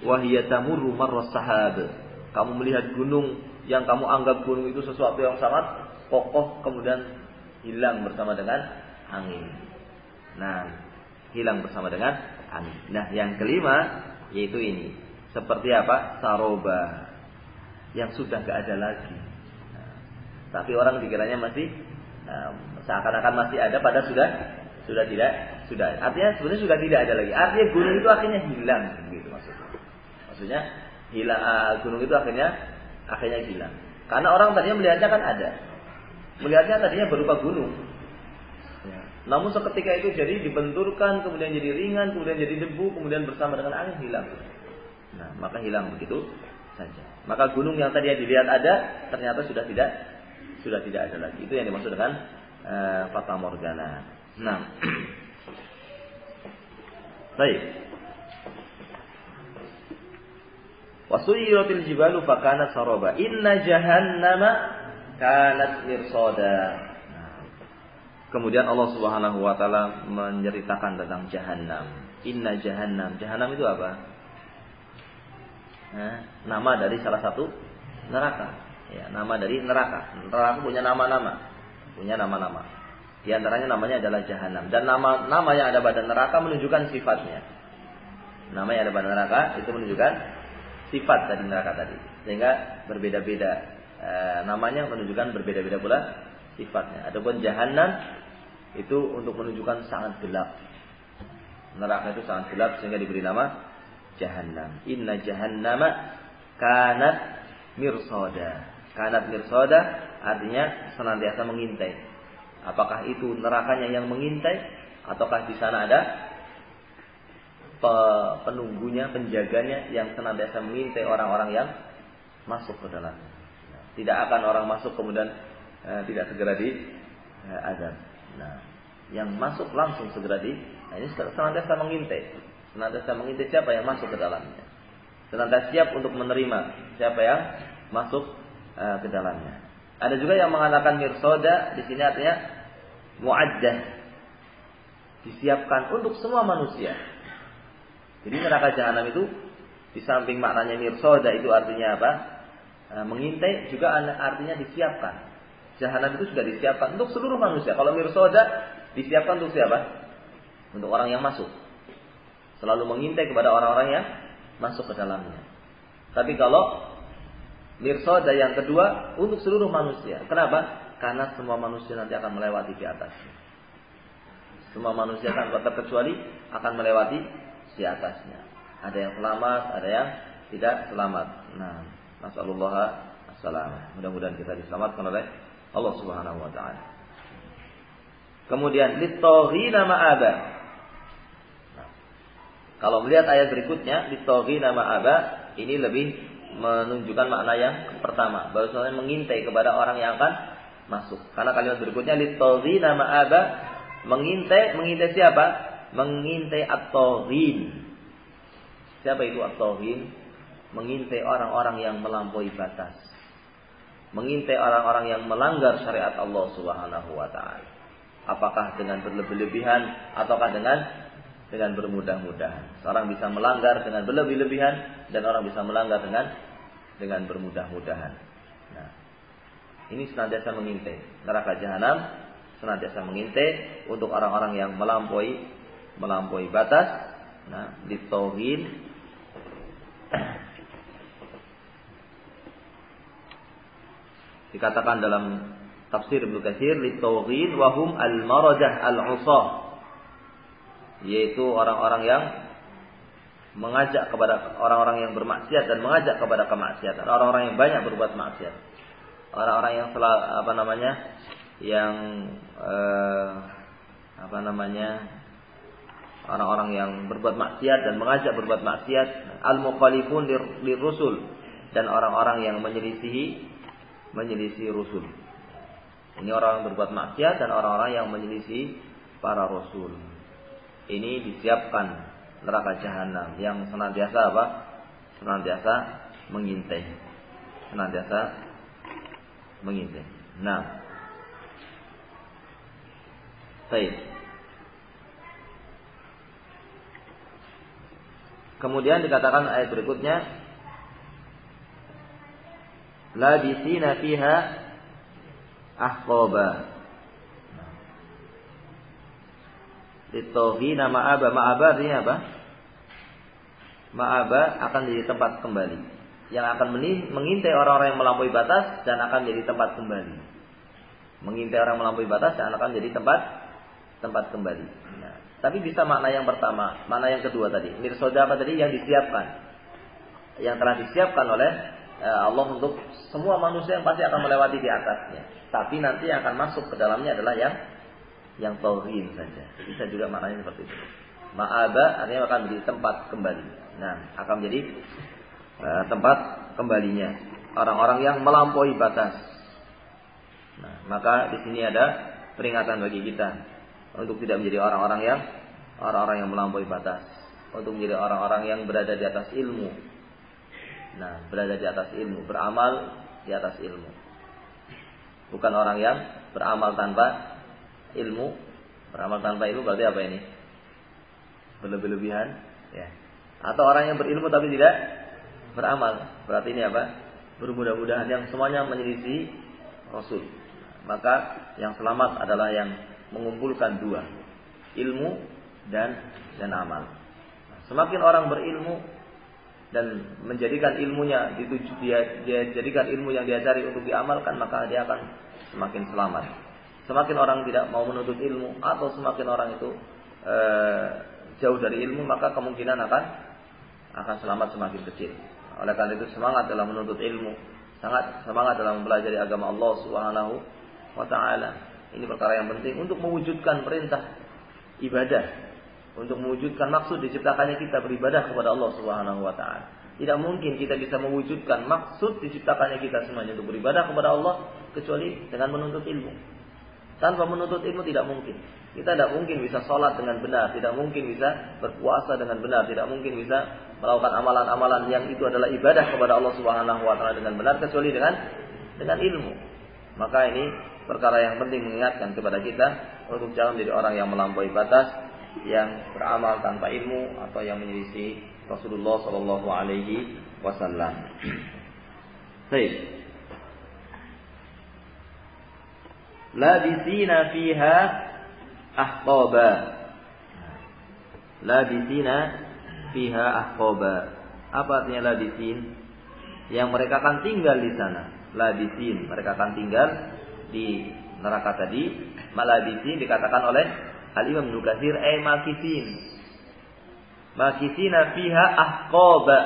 wa hiya tamurru marras sahab. Kamu melihat gunung yang kamu anggap gunung itu sesuatu yang sangat kokoh, kemudian hilang bersama dengan angin. Nah, hilang bersama dengan angin. Nah, yang kelima yaitu ini. Seperti apa? Saroba yang sudah gak ada lagi. Nah, tapi orang dikiranya masih seakan-akan masih ada, pada sudah tidak. Artinya sebenarnya sudah tidak ada lagi. Artinya gunung itu akhirnya hilang, gitu maksudnya hilang. Gunung itu akhirnya hilang. Karena orang tadinya melihatnya kan ada. Melihatnya tadinya berupa gunung. Ya. Namun seketika itu jadi dibenturkan, kemudian jadi ringan, kemudian jadi debu, kemudian bersama dengan angin hilang. Nah, maka hilang begitu saja. Maka gunung yang tadi dilihat ada, ternyata sudah tidak ada lagi. Itu yang dimaksud dengan fata morgana. Nah, baik. Wasuyiratil jibalu fakanat saraba. Inna jahannama kanat mirsada. Kemudian Allah Subhanahu wa taala menceritakan tentang Jahannam. Inna Jahannam. Jahannam itu apa? Nama dari salah satu neraka. Ya, nama dari neraka. Neraka punya nama-nama. Di antaranya namanya adalah Jahannam. Dan nama yang ada pada neraka menunjukkan sifatnya. Nama yang ada pada neraka itu menunjukkan sifat dari neraka tadi. Sehingga berbeda-beda. Namanya menunjukkan berbeda-beda pula sifatnya. Adapun Jahannam itu untuk menunjukkan sangat gelap. Neraka itu sangat gelap sehingga diberi nama Jahannam. Inna Jahannama kanat mirsada. Kanat mirsada artinya senantiasa mengintai. Apakah itu nerakanya yang mengintai ataukah di sana ada penunggunya, penjaganya yang senantiasa mengintai orang-orang yang masuk ke dalamnya. Tidak akan orang masuk kemudian tidak segera diazab. Nah, yang masuk langsung segera ini senantiasa mengintai. Senantiasa mengintai siapa yang masuk ke dalamnya. Senantiasa siap untuk menerima siapa yang masuk ke dalamnya. Ada juga yang mengatakan mirsoda di sini artinya muaddah. Disiapkan untuk semua manusia. Jadi neraka jahanam itu di samping maknanya mirsoda itu artinya apa? Mengintai juga artinya disiapkan. Jahanam itu sudah disiapkan untuk seluruh manusia. Kalau mirsoda disiapkan untuk siapa? Untuk orang yang masuk. Selalu mengintai kepada orang-orang yang masuk ke dalamnya. Tapi kalau mirsoda yang kedua untuk seluruh manusia. Kenapa? Karena semua manusia nanti akan melewati di atasnya. Semua manusia tanpa terkecuali akan melewati di atasnya. Ada yang selamat, ada yang tidak selamat. Nah, nasallallahu assalam. Mudah-mudahan kita diselamatkan oleh Allah Subhanahu wa taala. Kemudian lit-taghina ma'aba. Nah, kalau melihat ayat berikutnya lit-taghina ma'aba, ini lebih menunjukkan makna yang pertama, bahwasanya mengintai kepada orang yang akan masuk. Karena kalimat berikutnya lit-taghina ma'aba, mengintai siapa? Mengintai at-taghin. Siapa itu at-taghin? Mengintai orang-orang yang melampaui batas. Mengintai orang-orang yang melanggar syariat Allah Subhanahu wa taala. Apakah dengan berlebih-lebihan ataukah dengan bermudah-mudahan. Seorang bisa melanggar dengan berlebih-lebihan dan orang bisa melanggar dengan bermudah-mudahan. Nah, ini senantiasa mengintai. Neraka jahanam senantiasa mengintai untuk orang-orang yang melampaui batas. Nah, ditauhid dikatakan dalam tafsir Ibnu Katsir litawghin wa hum al-maradah al-usah, yaitu orang-orang yang mengajak kepada orang-orang yang bermaksiat dan mengajak kepada kemaksiatan, orang-orang yang banyak berbuat maksiat, orang-orang yang orang-orang yang berbuat maksiat dan mengajak berbuat maksiat, al-mukhalifun lirrusul, dan orang-orang yang menyelisihi Rasul. Ini orang yang berbuat maksiat dan orang-orang yang menyelisih para Rasul. Ini disiapkan neraka jahanam yang senantiasa apa? Senantiasa mengintai. Nah, baik. Kemudian dikatakan ayat berikutnya, labisina fiha ahqaba. Litoghina ma'aba. Ma'aba artinya apa? Ma'aba akan jadi tempat kembali, yang akan mengintai orang-orang yang melampaui batas dan akan jadi tempat kembali. Mengintai orang melampaui batas dan akan jadi tempat kembali. Nah, tapi bisa makna yang pertama, makna yang kedua tadi. Mirsoda apa tadi? Yang disiapkan, yang telah disiapkan oleh Allah untuk semua manusia yang pasti akan melewati di atasnya. Tapi nanti yang akan masuk ke dalamnya adalah yang tauhin saja. Bisa juga maknanya seperti itu. Ma'aba artinya akan menjadi tempat kembali. Nah, akan menjadi tempat kembalinya orang-orang yang melampaui batas. Nah, maka di sini ada peringatan bagi kita untuk tidak menjadi orang-orang yang melampaui batas, untuk menjadi orang-orang yang berada di atas ilmu. Nah, berada di atas ilmu, beramal di atas ilmu. Bukan orang yang beramal tanpa ilmu. Beramal tanpa ilmu berarti apa ini? Berlebih-lebihan, ya. Atau orang yang berilmu tapi tidak beramal. Berarti ini apa? Bermudah-mudahan yang semuanya menyelisih Rasul. Maka yang selamat adalah yang mengumpulkan dua, ilmu dan amal. Semakin orang berilmu dan menjadikan ilmunya dia jadikan ilmu yang dia cari untuk diamalkan, maka dia akan semakin selamat. Semakin orang tidak mau menuntut ilmu atau semakin orang itu jauh dari ilmu, maka kemungkinan akan selamat semakin kecil. Oleh karena itu semangat dalam menuntut ilmu, sangat semangat dalam mempelajari agama Allah Subhanahu wa taala. Ini perkara yang penting untuk mewujudkan perintah ibadah, untuk mewujudkan maksud diciptakannya kita beribadah kepada Allah Subhanahu wa taala. Tidak mungkin kita bisa mewujudkan maksud diciptakannya kita semuanya untuk beribadah kepada Allah kecuali dengan menuntut ilmu. Tanpa menuntut ilmu tidak mungkin. Kita tidak mungkin bisa sholat dengan benar, tidak mungkin bisa berpuasa dengan benar, tidak mungkin bisa melakukan amalan-amalan yang itu adalah ibadah kepada Allah Subhanahu wa taala dengan benar kecuali dengan ilmu. Maka ini perkara yang penting mengingatkan kepada kita untuk jangan menjadi orang yang melampaui batas, yang beramal tanpa ilmu atau yang menyelisih Rasulullah sallallahu alaihi wasallam. Baik. Labisina fiha ahqaba. Labisina fiha ahqaba. Apa artinya labisin? Yang mereka akan tinggal di sana. Labisin, mereka akan tinggal di neraka tadi. Malabisin dikatakan oleh Al-Imam Ibnu Katsir makisin. Makisina fiha ahqaba.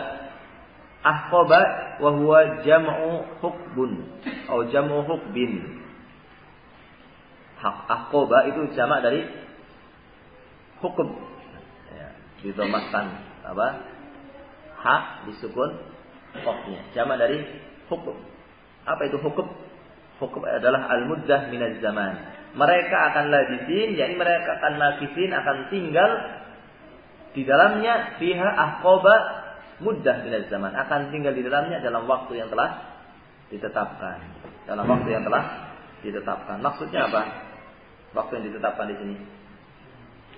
Ahqaba wa huwa jam'u hukbun atau jam'u hukbin. Ahqaba itu jamak dari hukum. Ya, didhamaskan apa? Ha disukun qafnya. Jamak dari hukum. Apa itu hukum? Hukum adalah al-muddah minaz zaman. Mereka akan labisin, yakni mereka akan makisin, akan tinggal di dalamnya fiha ahqaba muddah minaz zaman. Akan tinggal di dalamnya dalam waktu yang telah ditetapkan. Dalam waktu yang telah ditetapkan. Maksudnya apa? Waktu yang ditetapkan di sini.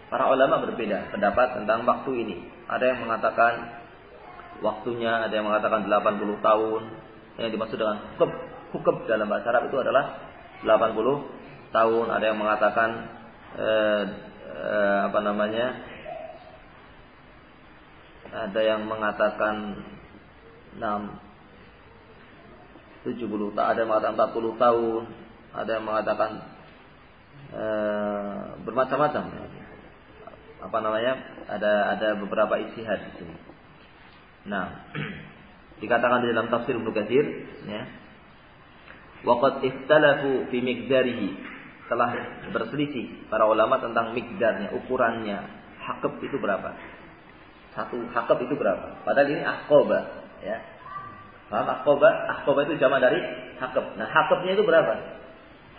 Para ulama berbeda pendapat tentang waktu ini. Ada yang mengatakan waktunya, ada yang mengatakan 80 tahun. Yang dimaksud dengan hukum dalam bahasa Arab itu adalah 80 tahun. Ada yang mengatakan ada yang mengatakan 70 tahun, ada yang mengatakan 40 tahun, ada yang mengatakan bermacam-macam. Ada beberapa ijtihad di sini. Nah, dikatakan di dalam tafsir Ibnu Katsir, ya. Waqad ikhtalafu fi miqdarihi. Telah berselisih para ulama tentang miqdarnya, ukurannya. Haqab itu berapa? Satu haqab itu berapa? Padahal ini ahqaba, ya. Paham ahqaba? Ahqaba itu jamak dari haqab. Nah, haqabnya itu berapa?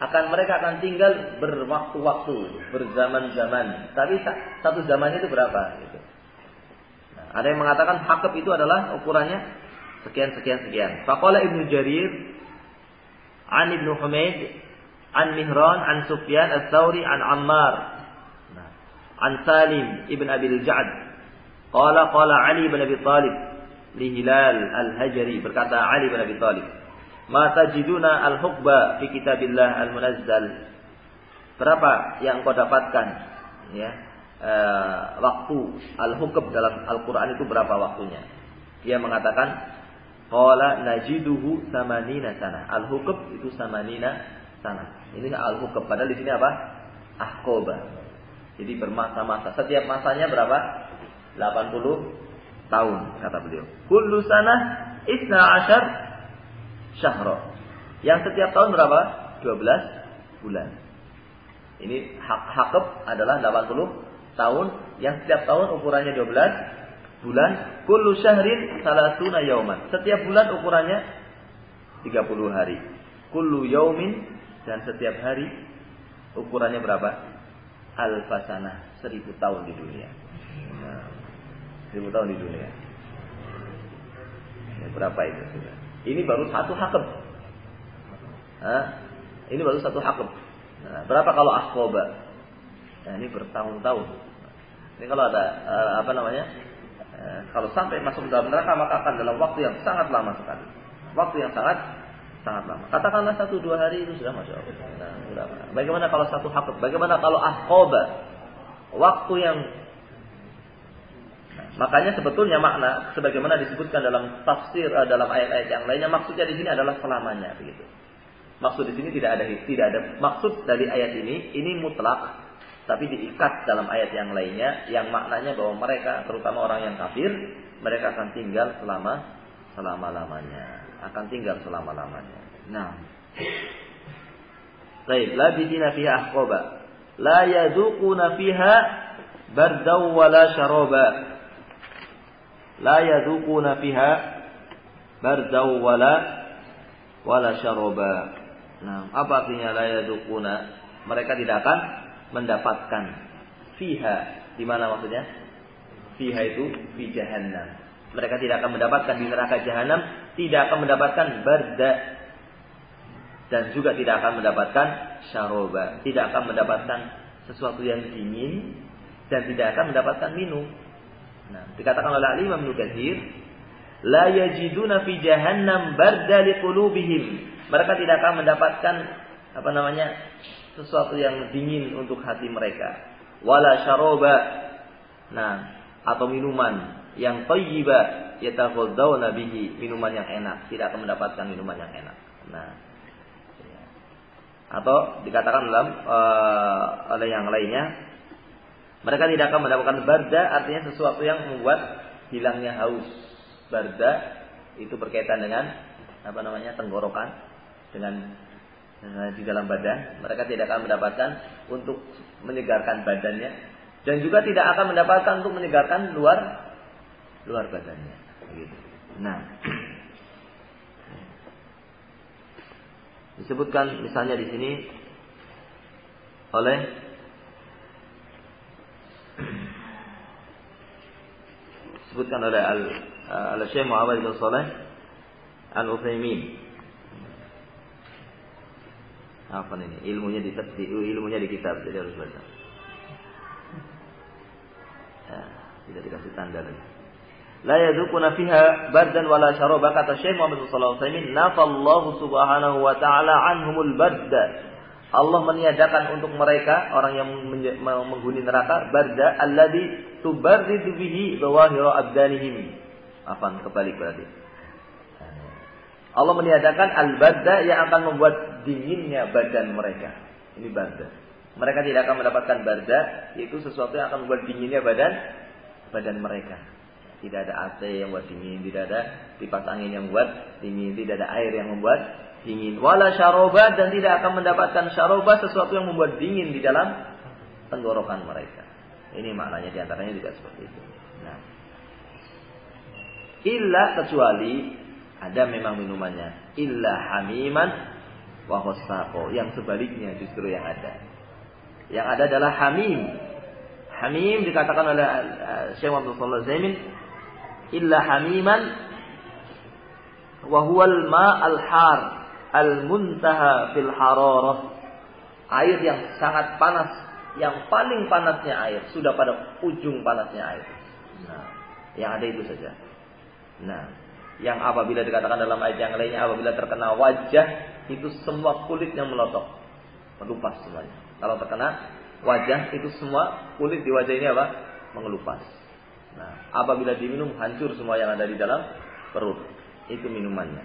Mereka akan tinggal berwaktu-waktu, berzaman-zaman. Tapi satu zaman itu berapa? Gitu. Nah, ada yang mengatakan haqab itu adalah ukurannya sekian. Faqala Ibnu Jarir an Ibnu Humaid an Mihran an Sufyan ats-Tsauri an Ammar an Salim ibn Abi al-Ja'd qala Ali bin Abi Thalib li Hilal al-Hajri, berkata Ali bin Abi Thalib, ma tajiduna al-hukba fi kitabillah al-munazzal. Berapa yang kau dapatkan, ya, waktu al-hukb dalam Al-Qur'an itu berapa waktunya? Dia mengatakan qala najiduhu 80 sana. Al-hukb itu 80 sana. Ini al-hukb, padahal di sini apa? Ahqaba. Jadi bermasa-masa. Setiap masanya berapa? 80 tahun kata beliau. Kullu sanah 12 syahra. Yang setiap tahun berapa? 12 bulan. Ini haqab adalah 80 tahun yang setiap tahun ukurannya 12 bulan. Kullu syahrin 30 yauman. Setiap bulan ukurannya 30 hari. Kullu yaumin, dan setiap hari ukurannya berapa? Alfasanah, 1000 tahun di dunia. Nah, 1000 tahun di dunia. Ya, berapa itu? Ini baru satu haqab. Ini baru satu haqab. Nah, berapa kalau asqoba? Nah, ini bertahun-tahun. Ini kalau ada kalau sampai masuk dalam neraka maka akan dalam waktu yang sangat lama sekali. Waktu yang sangat lama. Katakanlah 1-2 hari itu sudah masya Allah. Nah, bagaimana kalau satu haqab? Bagaimana kalau asqoba? Waktu yang makanya sebetulnya makna sebagaimana disebutkan dalam tafsir dalam ayat-ayat yang lainnya, maksudnya di sini adalah selamanya begitu. Maksud di sini tidak ada maksud dari ayat ini mutlak, tapi diikat dalam ayat yang lainnya yang maknanya bahwa mereka, terutama orang yang kafir, mereka akan tinggal selama-lamanya. Nah. Baik, labithina fiha ahqaba. La yadhuquna fiha bardaw wala syaraba. La yadhuquna fiha bardaw wala syaraba. Nah, apa artinya la yadhuquna? Mereka tidak akan mendapatkan fiha. Di mana maksudnya? Fiha itu fi jahannam. Mereka tidak akan mendapatkan di neraka jahanam, tidak akan mendapatkan barda, dan juga tidak akan mendapatkan syaraba, tidak akan mendapatkan sesuatu yang dingin, dan tidak akan mendapatkan minum. Nah, dikatakan oleh Imam Ibnu Katsir, la yajiduna fi jahannam barda liqulubihim. Mereka tidak akan mendapatkan sesuatu yang dingin untuk hati mereka. Wala syaraba. Nah, atau minuman yang thayyiba yataghaddauna bihi, minuman yang enak, tidak akan mendapatkan minuman yang enak. Nah, atau dikatakan dalam oleh yang lainnya, mereka tidak akan mendapatkan barda, artinya sesuatu yang membuat hilangnya haus. Barda itu berkaitan dengan tenggorokan, dengan di dalam badan. Mereka tidak akan mendapatkan untuk menyegarkan badannya, dan juga tidak akan mendapatkan untuk menyegarkan luar badannya. Begitu. Nah, disebutkan misalnya di sini oleh Al-Syekh Muhammad bin Shalih Al-Utsaimin. Apa ini? Ilmunya di kitab, jadi harus baca. Ya, tidak dikasih tanda lagi. La yadzuquna fiha bardan wala syaraba, kata Syekh Muhammad bin Shalih Al-Utsaimin, nafallahu subhanahu wa ta'ala anhumul barda. Allah meniadakan untuk mereka orang yang menghuni neraka barda alladzi tubarridu bihi zawahira abdanihim. Kebalik berarti. Allah meniadakan al-barda yang akan membuat dinginnya badan mereka. Ini barda. Mereka tidak akan mendapatkan barda, yaitu sesuatu yang akan membuat dinginnya badan mereka. Tidak ada AC yang membuat dingin, tidak ada kipas angin yang membuat dingin, tidak ada air yang membuat dingin. Wala syaraba, dan tidak akan mendapatkan syaraba, sesuatu yang membuat dingin di dalam tenggorokan mereka. Ini maknanya diantaranya juga seperti itu. Nah, illa, kecuali ada memang minumannya, illa hamiman wa ghassaqo, yang sebaliknya justru yang ada. Yang ada adalah hamim. Hamim dikatakan oleh Syekh Muhammad bin Shalih illa hamiman wa huwal ma'al har al-muntaha fil hararah. Air yang sangat panas, yang paling panasnya air, sudah pada ujung panasnya air. Nah, yang ada itu saja. Nah, yang apabila dikatakan dalam ayat yang lainnya, apabila terkena wajah, itu semua kulitnya melotok, melupas semuanya. Kalau terkena wajah, itu semua kulit di wajah ini mengelupas. Nah, apabila diminum, hancur semua yang ada di dalam perut. Itu minumannya.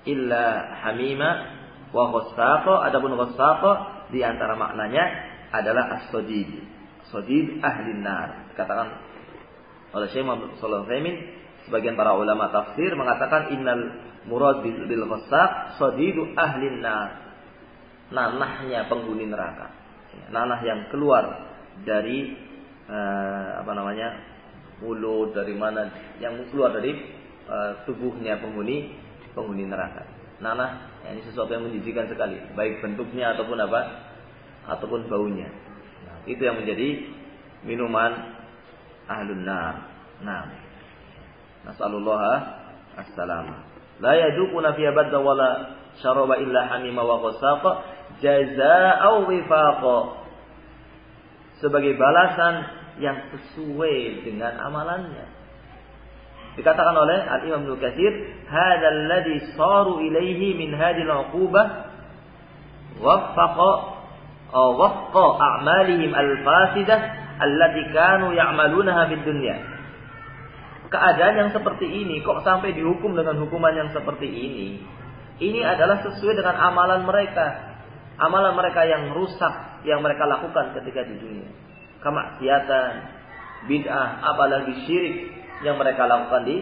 Illa hamima wa ghassaqo. Adapun ghassaqo di antara maknanya adalah as-sadid. Sadid ahli nar. Dikatakan oleh Syekh Muhammad Shalih Al-Utsaimin, sebagian para ulama tafsir mengatakan innal murad bil ghassaq sadidu ahli nar. nanahnya penghuni neraka. Nanah yang keluar dari mulut, dari mana, yang keluar dari tubuhnya penghuni neraka. Nanah ini sesuatu yang menjijikkan sekali, baik bentuknya ataupun baunya. Nah, itu yang menjadi minuman ahlun nar. Nah, nasallallahu as-salamah. La yaduquna fiha badda wala syaraba illa hamima wa ghasaqa jazaa'u wifaqa. Sebagai balasan yang sesuai dengan amalannya. Dikatakan oleh Al-Imam Ibnu Katsir, hadzal ladzi saru ilaihi min hadhihi al-'uqubah waffaqa a'malihim al-fasidah allati kanu ya'malunaha fid dunya. Keadaan yang seperti ini kok sampai dihukum dengan hukuman yang seperti ini? Ini adalah sesuai dengan amalan mereka. Amalan mereka yang rusak yang mereka lakukan ketika di dunia. Kemaksiatan, bid'ah, apalagi syirik yang mereka lakukan di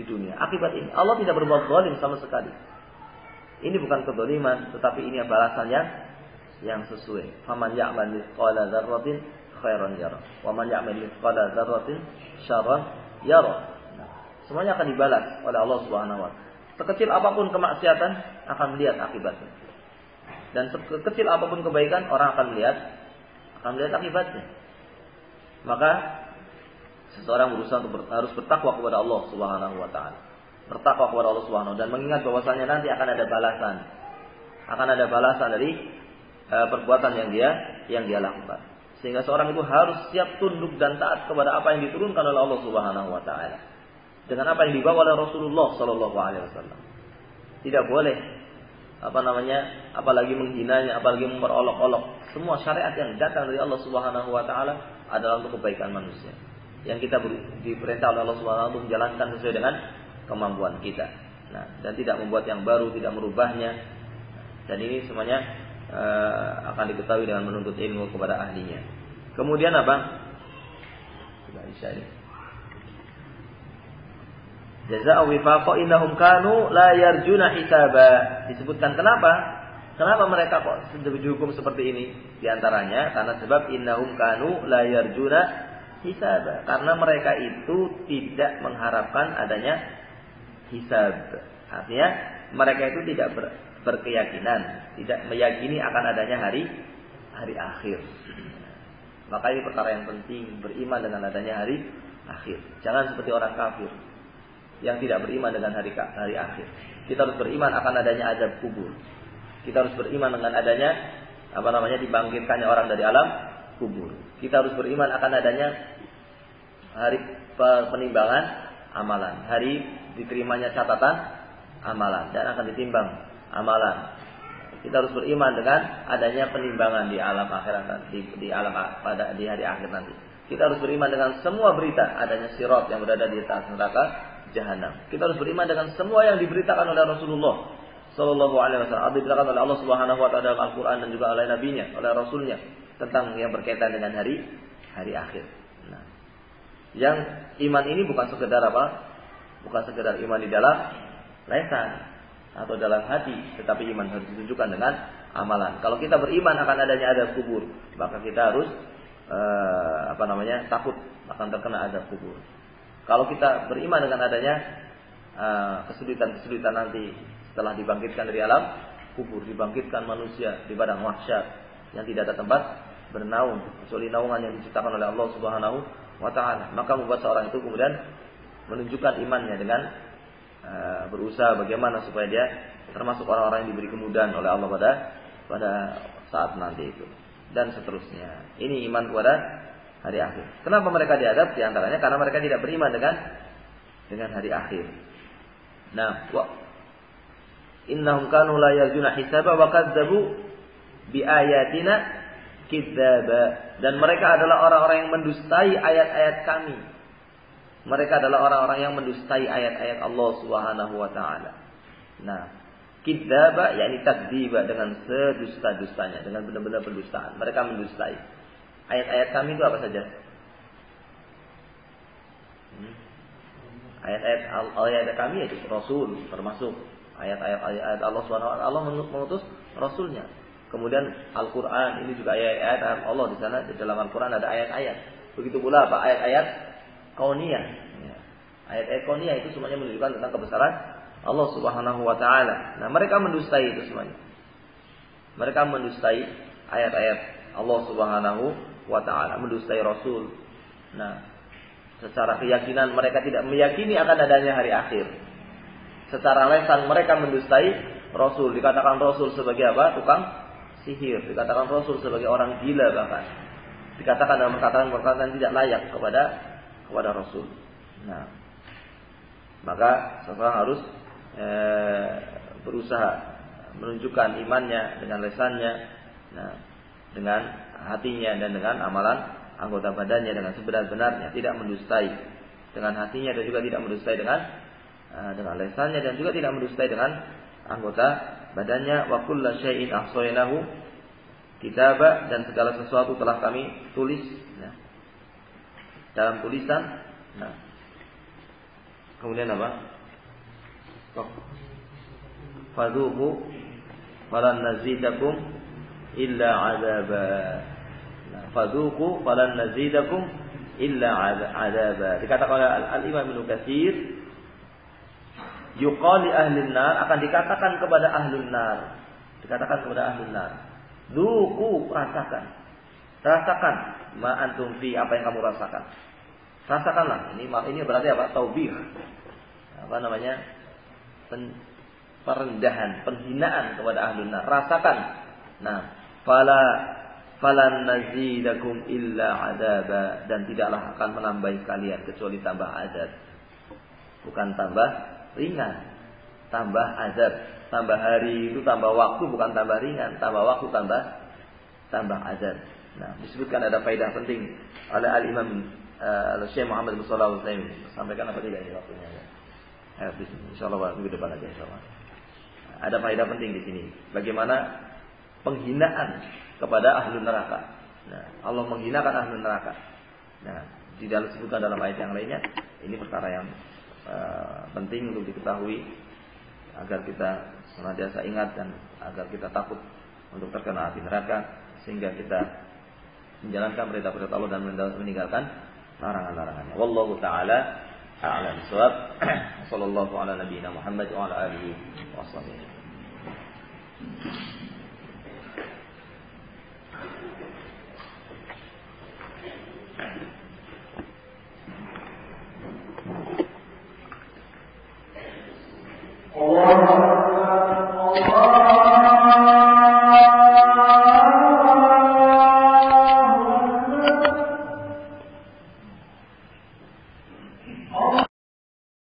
dunia. Akibat ini Allah tidak berbuat zalim sama sekali. Ini bukan kezaliman, tetapi ini balasan yang sesuai. Faman ya'mal mithqala dzarratin khairan yarah, wa man ya'mal mithqala dzarratin syarran yarah. Nah, semuanya akan dibalas oleh Allah Subhanahu wa taala. Sekecil apapun kemaksiatan akan melihat akibatnya. Dan sekecil apapun kebaikan orang akan melihat akibatnya. Maka seseorang berusaha untuk harus bertakwa kepada Allah Subhanahu wa taala. Bertakwa kepada Allah Subhanahu dan mengingat bahwasanya nanti akan ada balasan. Akan ada balasan dari perbuatan yang dia lakukan. Sehingga seorang itu harus siap tunduk dan taat kepada apa yang diturunkan oleh Allah Subhanahu wa taala. Dengan apa yang dibawa oleh Rasulullah sallallahu alaihi wasallam. Tidak boleh apalagi menghinanya, apalagi memperolok-olok. Semua syariat yang datang dari Allah Subhanahu wa taala adalah untuk kebaikan manusia. Yang kita diperintah oleh Allah Subhanahu wa taala untuk menjalankan sesuai dengan kemampuan kita. Nah, dan tidak membuat yang baru, tidak merubahnya. Dan ini semuanya akan diketahui dengan menuntut ilmu kepada ahlinya. Kemudian apa? Sudah Isya ini. Jazaa'u wifaqa innahum kanu la yarjuna hisaba. Disebutkan kenapa? Kenapa mereka kok dihukum seperti ini? Di antaranya karena sebab innahum kanu la yarjuna hisaba. Karena mereka itu tidak mengharapkan adanya hisab. Artinya mereka itu tidak berkeyakinan, tidak meyakini akan adanya hari akhir. Maka ini perkara yang penting, beriman dengan adanya hari akhir. Jangan seperti orang kafir yang tidak beriman dengan hari akhir. Kita harus beriman akan adanya azab kubur. Kita harus beriman dengan adanya dibangkitkannya orang dari alam kubur. Kita harus beriman akan adanya hari penimbangan amalan, hari diterimanya catatan amalan dan akan ditimbang amalan. Kita harus beriman dengan adanya penimbangan di alam akhirat di hari akhir nanti. Kita harus beriman dengan semua berita adanya sirat yang berada di atas neraka jahanam. Kita harus beriman dengan semua yang diberitakan oleh Rasulullah sallallahu alaihi wasallam, diberitakan oleh Allah Subhanahu wa taala dalam Al-Qur'an dan juga oleh nabinya, oleh rasulnya tentang yang berkaitan dengan hari akhir. Nah, yang iman ini bukan sekedar bukan sekedar iman di dalam lisan atau dalam hati, tetapi iman harus ditunjukkan dengan amalan. Kalau kita beriman akan adanya azab kubur, maka kita harus takut akan terkena azab kubur. Kalau kita beriman dengan adanya kesulitan-kesulitan nanti setelah dibangkitkan dari alam kubur, dibangkitkan manusia di padang mahsyar yang tidak ada tempat bernaung kecuali naungan yang diciptakan oleh Allah Subhanahu wa taala, maka membuat seorang itu kemudian menunjukkan imannya dengan berusaha bagaimana supaya dia termasuk orang-orang yang diberi kemudahan oleh Allah pada saat nanti itu dan seterusnya. Ini iman kepada hari akhir. Kenapa mereka diadab? Di antaranya karena mereka tidak beriman dengan hari akhir. Nah, innahum kanu la yarjuna hisaba wa kadzdzabu bi ayatina kidzaba. Dan mereka adalah orang-orang yang mendustai ayat-ayat kami. Mereka adalah orang-orang yang mendustai ayat-ayat Allah Subhanahu wa taala. Nah, kidzaba yakni takdziba, dengan sedusta-dustanya, dengan benar-benar pendustaan. Mereka mendustai. Ayat-ayat kami itu apa saja? Ayat-ayat kami itu Rasul, termasuk ayat-ayat Allah Subhanahu wa taala. Allah mengutus Rasulnya. Kemudian Al-Quran ini juga ayat-ayat Allah di sana. Di dalam Al-Quran ada ayat-ayat. Begitu pula apa? Ayat-ayat kauniyah. Ya. Ayat-ayat kauniyah itu semuanya menunjukkan tentang kebesaran Allah Subhanahu wa taala. Nah, mereka mendustai itu semuanya. Mereka mendustai ayat-ayat Allah Subhanahu wa taala, mendustai Rasul. Nah, secara keyakinan mereka tidak meyakini akan adanya hari akhir. Secara lisan mereka mendustai Rasul. Dikatakan Rasul sebagai apa? Tukang sihir. Dikatakan Rasul sebagai orang gila bahkan. Dikatakan dalam perkataan tidak layak kepada Rasul. Nah, maka seseorang harus berusaha menunjukkan imannya dengan lisannya, nah, dengan hatinya dan dengan amalan anggota badannya dengan sebenar-benarnya, tidak mendustai dengan hatinya dan juga tidak mendustai dengan lisannya dan juga tidak mendustai dengan anggota badannya. Wa kullu syai'in ahsaynahu kitaba, dan segala sesuatu telah kami tulis ya, dalam tulisan. Nah, kemudian apa? Fadhuqu falan nazidakum illa azaba. Nah, fadhuqu falan nazidakum illa azaba. Dikatakan oleh Al-Imam Ibnu Katsir, yuqali ahlun nar, akan dikatakan kepada ahlun nar. Dikatakan kepada ahlun nar, Duku, rasakan. Rasakan ma antum fi, apa yang kamu rasakan. Rasakanlah. Ini berarti apa? Taubih. Apa namanya? Perendahan, penghinaan kepada ahlun nar. Rasakan. Nah, falan nazidakum illa adaba, dan tidaklah akan menambah kalian kecuali tambah azab. Bukan tambah ringan, tambah azab. Tambah hari itu tambah waktu, bukan tambah ringan. Tambah waktu, tambah azab. Nah, disebutkan ada faedah penting oleh Al-Imam Syekh Muhammad bin Shalih Al-Utsaimin. Sampaikan apa tidak ini waktunya ya? Insyaallah minggu depan aja insyaallah. Ada faedah penting di sini. Bagaimana penghinaan kepada ahli neraka. Nah, Allah menghinakan ahli neraka. Nah, tidak disebutkan dalam ayat yang lainnya. Ini perkara yang penting untuk diketahui agar kita senantiasa ingat dan agar kita takut untuk terkena api neraka, sehingga kita menjalankan perintah-perintah Allah dan meninggalkan larangan-larangannya. Wallahu taala a'lam bissawab. Sallallahu ala nabiyyina Muhammad wa ala alihi wasallam.